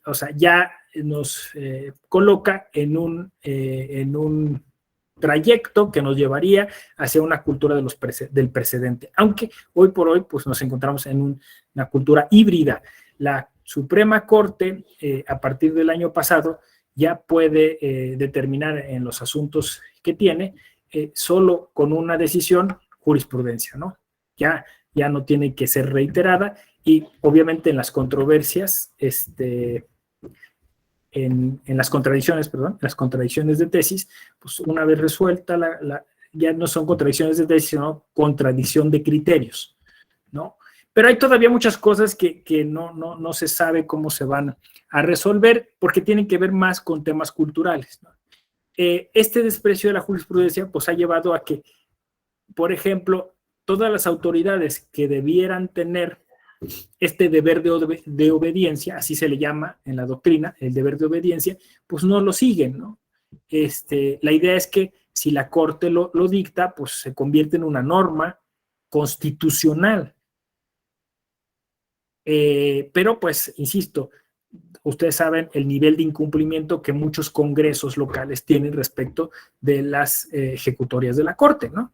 o sea, ya nos coloca en un trayecto que nos llevaría hacia una cultura del precedente, aunque hoy por hoy pues nos encontramos en una cultura híbrida. La Suprema Corte, a partir del año pasado, ya puede determinar en los asuntos que tiene, solo con una decisión, jurisprudencia, ¿no? Ya no tiene que ser reiterada y obviamente en las controversias, en las contradicciones, perdón, las contradicciones de tesis, pues una vez resuelta, ya no son contradicciones de tesis, sino contradicción de criterios, ¿no? Pero hay todavía muchas cosas que no se sabe cómo se van a resolver porque tienen que ver más con temas culturales, ¿no? Este desprecio de la jurisprudencia pues ha llevado a que, por ejemplo, todas las autoridades que debieran tener este deber de obediencia, así se le llama en la doctrina, el deber de obediencia, pues no lo siguen, ¿no? La idea es que si la Corte lo dicta, pues se convierte en una norma constitucional. Pero pues, insisto, ustedes saben el nivel de incumplimiento que muchos congresos locales tienen respecto de las ejecutorias de la Corte, ¿no?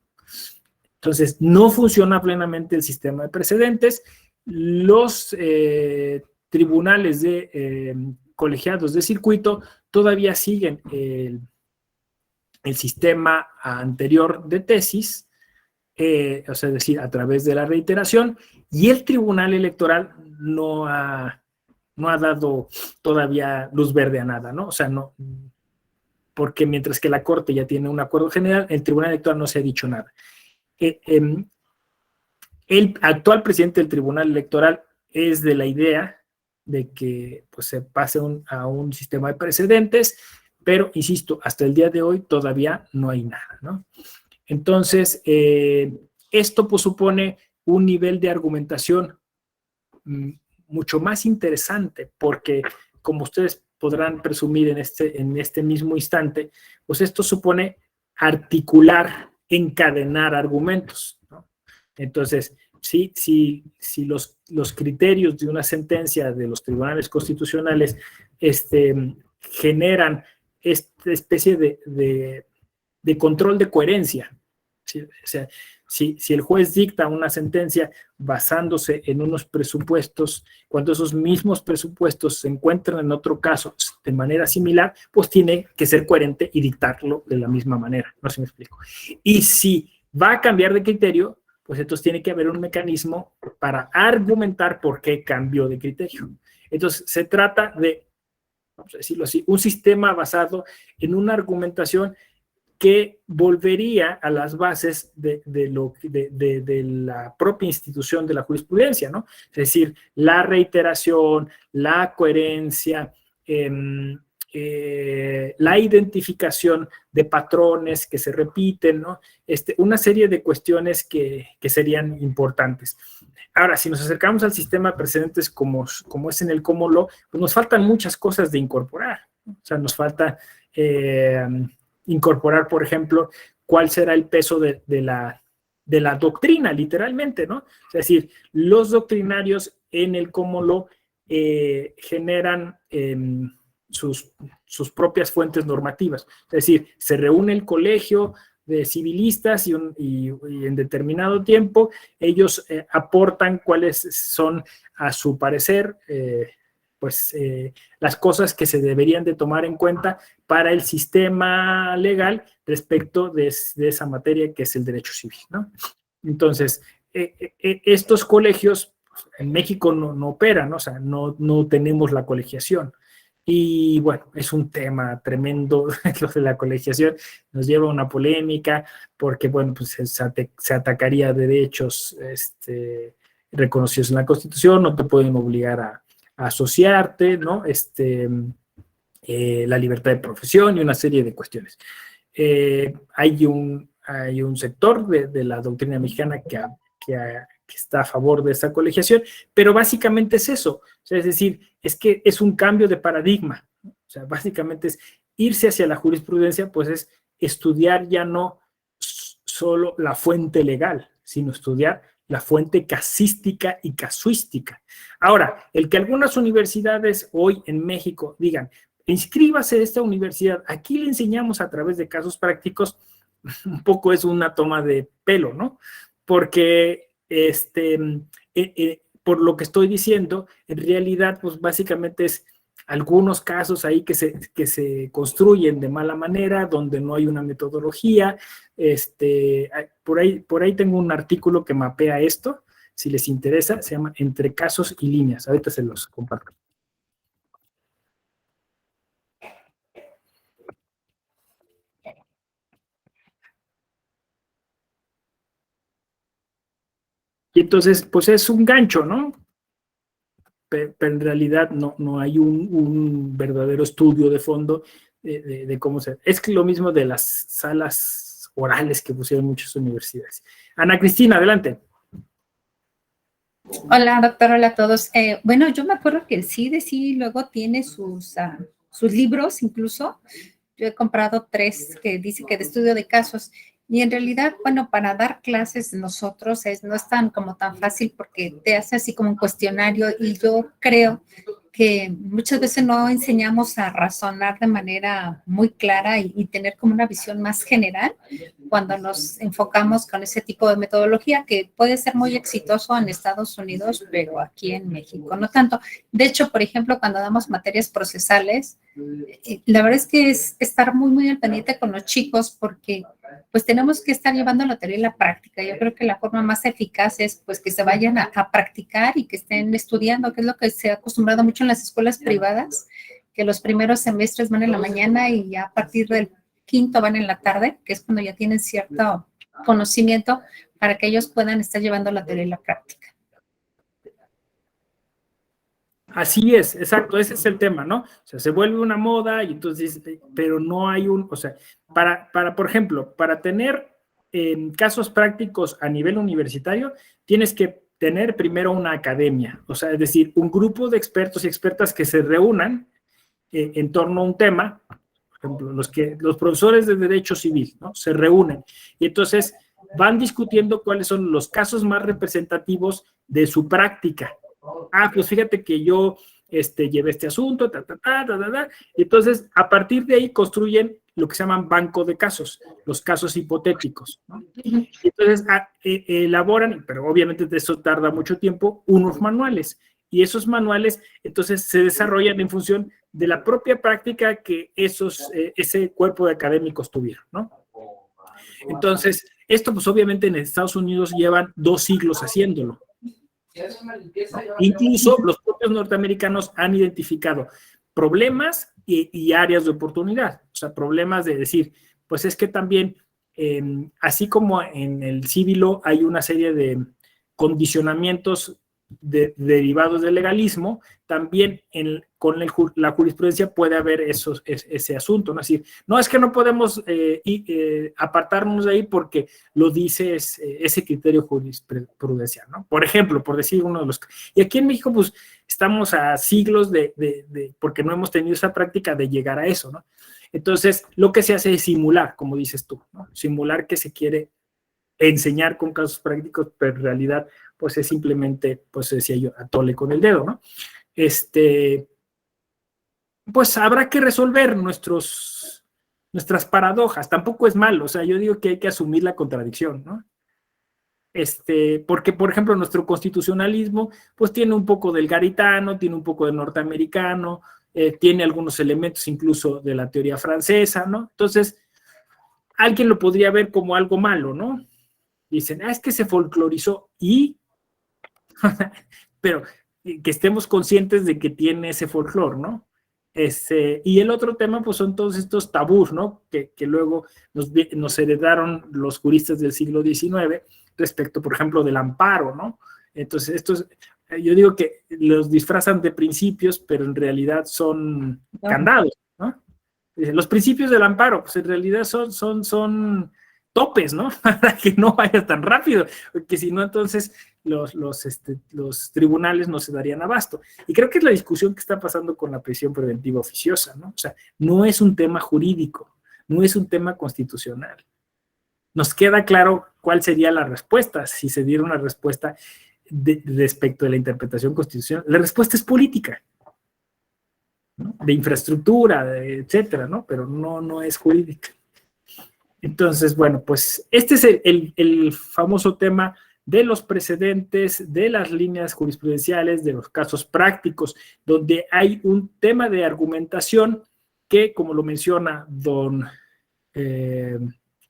Entonces, no funciona plenamente el sistema de precedentes. Los tribunales colegiados de circuito todavía siguen el sistema anterior de tesis, o sea, es decir, a través de la reiteración, y el Tribunal Electoral no ha dado todavía luz verde a nada, ¿no? O sea, no, porque mientras que la Corte ya tiene un acuerdo general, el Tribunal Electoral no se ha dicho nada. El actual presidente del Tribunal Electoral es de la idea de que pues, se pase a un sistema de precedentes, pero, insisto, hasta el día de hoy todavía no hay nada, ¿no? Entonces, esto pues, supone un nivel de argumentación mucho más interesante, porque como ustedes podrán presumir en este mismo instante, pues esto supone articular, encadenar argumentos, ¿no? Entonces, si los criterios de una sentencia de los tribunales constitucionales generan esta especie de control de coherencia, ¿sí? O sea, si el juez dicta una sentencia basándose en unos presupuestos, cuando esos mismos presupuestos se encuentran en otro caso de manera similar, pues tiene que ser coherente y dictarlo de la misma manera. No sé si me explico. Y si va a cambiar de criterio, pues entonces tiene que haber un mecanismo para argumentar por qué cambió de criterio. Entonces, se trata de, vamos a decirlo así, un sistema basado en una argumentación que volvería a las bases de la propia institución de la jurisprudencia, ¿no? Es decir, la reiteración, la coherencia, la identificación de patrones que se repiten, ¿no? Una serie de cuestiones que serían importantes. Ahora, si nos acercamos al sistema de precedentes como es en el common law, pues nos faltan muchas cosas de incorporar, ¿no? O sea, nos falta incorporar, por ejemplo, cuál será el peso de la doctrina, literalmente, ¿no? Es decir, los doctrinarios en el common law generan sus propias fuentes normativas. Es decir, se reúne el colegio de civilistas y en determinado tiempo ellos aportan cuáles son, a su parecer, las cosas que se deberían de tomar en cuenta para el sistema legal respecto de esa materia que es el derecho civil, ¿no? Entonces, estos colegios pues, en México no operan, ¿no? O sea, no tenemos la colegiación. Y bueno, es un tema tremendo lo de la colegiación, nos lleva a una polémica porque, bueno, pues se atacaría derechos reconocidos en la Constitución, no te pueden obligar a asociarte, ¿no? La libertad de profesión y una serie de cuestiones. Hay un sector de la doctrina mexicana que está a favor de esta colegiación, pero básicamente es eso, o sea, es decir, es que es un cambio de paradigma, ¿no? O sea, básicamente es irse hacia la jurisprudencia, pues es estudiar ya no solo la fuente legal, sino estudiar la fuente casística y casuística. Ahora, el que algunas universidades hoy en México digan, inscríbase a esta universidad, aquí le enseñamos a través de casos prácticos, un poco es una toma de pelo, ¿no? Porque por lo que estoy diciendo, en realidad, pues básicamente es algunos casos ahí que se construyen de mala manera, donde no hay una metodología. Por ahí tengo un artículo que mapea esto, si les interesa, se llama Entre casos y líneas. Ahorita se los comparto. Y entonces, pues es un gancho, ¿no? Pero en realidad no hay un verdadero estudio de fondo de cómo se... Es lo mismo de las salas orales que pusieron muchas universidades. Ana Cristina, adelante. Hola, doctor, hola a todos. Bueno, yo me acuerdo que el CIDE sí luego tiene sus libros incluso. Yo he comprado 3 que dice que de estudio de casos. Y en realidad, bueno, para dar clases nosotros no es tan fácil porque te hace así como un cuestionario y yo creo que muchas veces no enseñamos a razonar de manera muy clara y tener como una visión más general cuando nos enfocamos con ese tipo de metodología que puede ser muy exitoso en Estados Unidos, pero aquí en México no tanto. De hecho, por ejemplo, cuando damos materias procesales, la verdad es que es estar muy, muy al pendiente con los chicos porque pues tenemos que estar llevando la teoría y la práctica. Yo creo que la forma más eficaz es pues que se vayan a practicar y que estén estudiando, que es lo que se ha acostumbrado mucho en las escuelas privadas, que los primeros semestres van en la mañana y ya a partir del quinto van en la tarde, que es cuando ya tienen cierto conocimiento para que ellos puedan estar llevando la teoría y la práctica. Así es, exacto, ese es el tema, ¿no? O sea, se vuelve una moda y entonces, pero no hay o sea, por ejemplo, para tener casos prácticos a nivel universitario, tienes que tener primero una academia, o sea, es decir, un grupo de expertos y expertas que se reúnan en torno a un tema, por ejemplo, los profesores de Derecho Civil, ¿no? Se reúnen y entonces van discutiendo cuáles son los casos más representativos de su práctica. Pues fíjate que yo llevé este asunto, y entonces a partir de ahí construyen lo que se llaman banco de casos, los casos hipotéticos, ¿no? Y entonces elaboran, pero obviamente de eso tarda mucho tiempo, unos manuales, y esos manuales entonces se desarrollan en función de la propia práctica que ese cuerpo de académicos tuvieron, ¿no? Entonces, esto pues obviamente en Estados Unidos llevan 2 siglos haciéndolo. Incluso los propios norteamericanos han identificado problemas y áreas de oportunidad, o sea, problemas de decir, pues es que también, así como en el civil law hay una serie de condicionamientos derivados del legalismo, también con la jurisprudencia puede haber ese asunto, ¿no? Es decir, no es que no podemos apartarnos de ahí porque lo dice ese criterio jurisprudencial, ¿no? Por ejemplo, por decir uno de los... Y aquí en México, pues, estamos a siglos porque no hemos tenido esa práctica de llegar a eso, ¿no? Entonces, lo que se hace es simular, como dices tú, ¿no? Simular que se quiere enseñar con casos prácticos, pero en realidad, pues es simplemente, pues decía yo, atole con el dedo, ¿no? Pues habrá que resolver nuestras paradojas, tampoco es malo, o sea, yo digo que hay que asumir la contradicción, ¿no? Porque, por ejemplo, nuestro constitucionalismo, pues tiene un poco del garitano, tiene un poco del norteamericano, tiene algunos elementos incluso de la teoría francesa, ¿no? Entonces, alguien lo podría ver como algo malo, ¿no? Dicen, es que se folclorizó, y pero que estemos conscientes de que tiene ese folclor, ¿no? Y el otro tema, pues son todos estos tabús, ¿no? Que luego nos heredaron los juristas del siglo XIX respecto, por ejemplo, del amparo, ¿no? Entonces, yo digo que los disfrazan de principios, pero en realidad son candados, ¿no? Los principios del amparo, pues en realidad son topes, ¿no? Para que no vaya tan rápido, porque si no, entonces los tribunales no se darían abasto. Y creo que es la discusión que está pasando con la prisión preventiva oficiosa, ¿no? O sea, no es un tema jurídico, no es un tema constitucional. Nos queda claro cuál sería la respuesta, si se diera una respuesta respecto de la interpretación constitucional. La respuesta es política, ¿no? De infraestructura, etcétera, ¿no? Pero no es jurídica. Entonces, bueno, pues este es el famoso tema de los precedentes, de las líneas jurisprudenciales, de los casos prácticos, donde hay un tema de argumentación que, como lo menciona don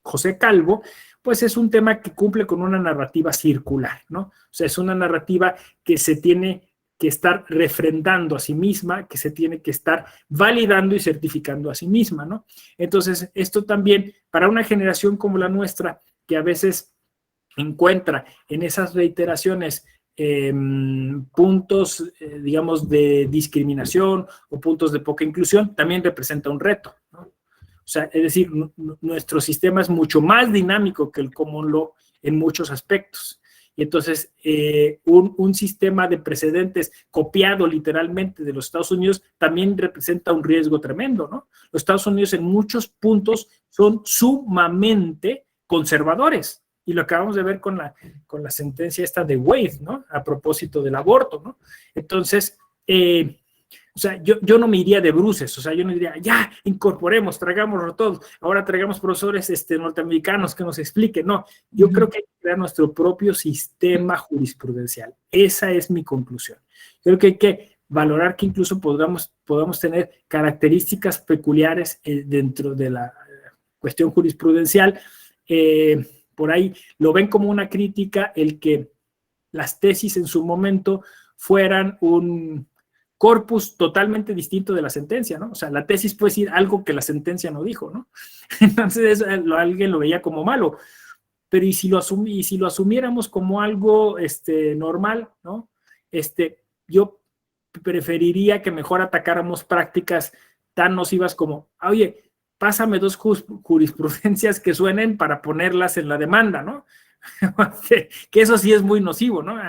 José Calvo, pues es un tema que cumple con una narrativa circular, ¿no? O sea, es una narrativa que se tiene que estar refrendando a sí misma, que se tiene que estar validando y certificando a sí misma, ¿no? Entonces, esto también, para una generación como la nuestra, que a veces encuentra en esas reiteraciones puntos, digamos, de discriminación o puntos de poca inclusión, también representa un reto, ¿no? O sea, es decir, nuestro sistema es mucho más dinámico que el common law en muchos aspectos. Y entonces, un sistema de precedentes copiado literalmente de los Estados Unidos también representa un riesgo tremendo, ¿no? Los Estados Unidos en muchos puntos son sumamente conservadores. Y lo acabamos de ver con la sentencia esta de Wade, ¿no? A propósito del aborto, ¿no? Entonces, o sea, yo no me iría de bruces, o sea, yo no diría, ya, incorporemos, tragámoslo todos, ahora traigamos profesores norteamericanos que nos expliquen. No, yo creo que hay que crear nuestro propio sistema jurisprudencial. Esa es mi conclusión. Creo que hay que valorar que incluso podamos tener características peculiares dentro de la cuestión jurisprudencial. Por ahí lo ven como una crítica el que las tesis en su momento fueran un corpus totalmente distinto de la sentencia, ¿no? O sea, la tesis puede decir algo que la sentencia no dijo, ¿no? Entonces alguien lo veía como malo. Pero ¿y si lo asumiéramos como algo normal, ¿no? Yo preferiría que mejor atacáramos prácticas tan nocivas como, oye, pásame 2 jurisprudencias que suenen para ponerlas en la demanda, ¿no? Que eso sí es muy nocivo, ¿no?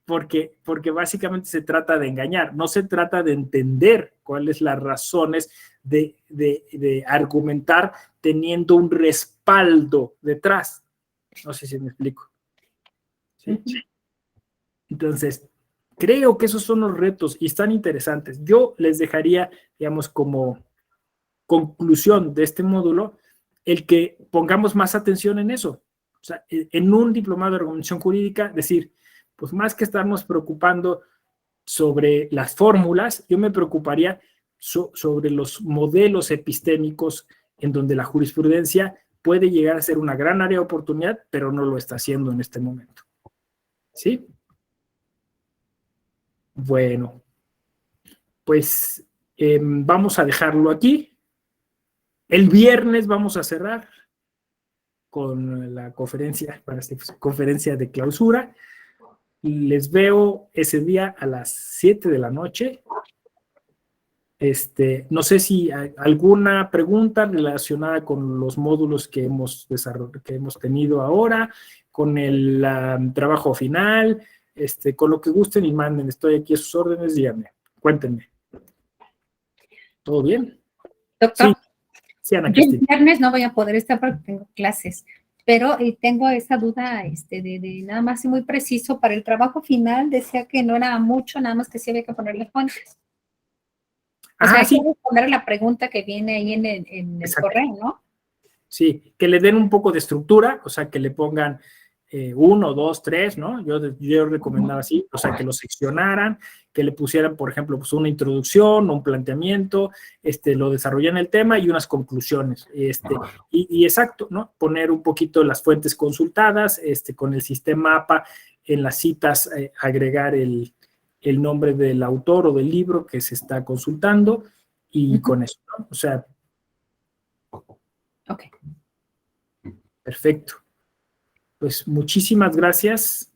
Porque básicamente se trata de engañar, no se trata de entender cuáles las razones de argumentar teniendo un respaldo detrás. No sé si me explico. ¿Sí? Entonces, creo que esos son los retos y están interesantes. Yo les dejaría, digamos, como conclusión de este módulo, el que pongamos más atención en eso. O sea, en un diplomado de argumentación jurídica, decir, pues más que estarnos preocupando sobre las fórmulas, yo me preocuparía sobre los modelos epistémicos en donde la jurisprudencia puede llegar a ser una gran área de oportunidad, pero no lo está haciendo en este momento. ¿Sí? Bueno, pues vamos a dejarlo aquí. El viernes vamos a cerrar con la conferencia, para esta conferencia de clausura. Les veo ese día a las 7 de la noche. No sé si hay alguna pregunta relacionada con los módulos que hemos tenido ahora, con el trabajo final, con lo que gusten y manden. Estoy aquí a sus órdenes, díganme, cuéntenme. ¿Todo bien? Doctor, sí, Ana yo Cristina. el viernes no voy a poder estar porque tengo clases, pero tengo esa duda de nada más y muy preciso. Para el trabajo final decía que no era mucho, nada más que sí había que ponerle fuentes. O sea, hay que responder la pregunta que viene ahí en el correo, ¿no? Sí, que le den un poco de estructura, o sea, que le pongan 1, 2, 3, ¿no? Yo recomendaba así, o sea, que lo seccionaran, que le pusieran, por ejemplo, pues una introducción, un planteamiento, lo desarrollaran el tema y unas conclusiones, y exacto, ¿no? Poner un poquito las fuentes consultadas, con el sistema APA en las citas, agregar el nombre del autor o del libro que se está consultando, y con eso, ¿no? O sea. Ok. Perfecto. Pues muchísimas gracias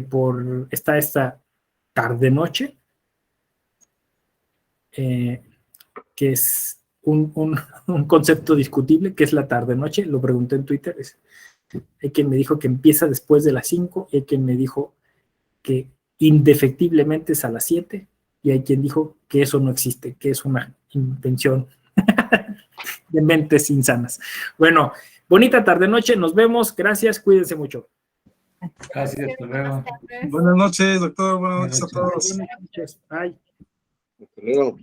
por esta tarde-noche, que es un concepto discutible, que es la tarde-noche. Lo pregunté en Twitter. Hay quien me dijo que empieza después de las 5, hay quien me dijo que indefectiblemente es a las 7, y hay quien dijo que eso no existe, que es una invención de mentes insanas. Bueno, bonita tarde-noche, nos vemos, gracias, cuídense mucho. Gracias, hasta luego. Buenas noches, doctor. Buenas noches a Buenas noches. todos. Buenas noches, bye. Hasta luego.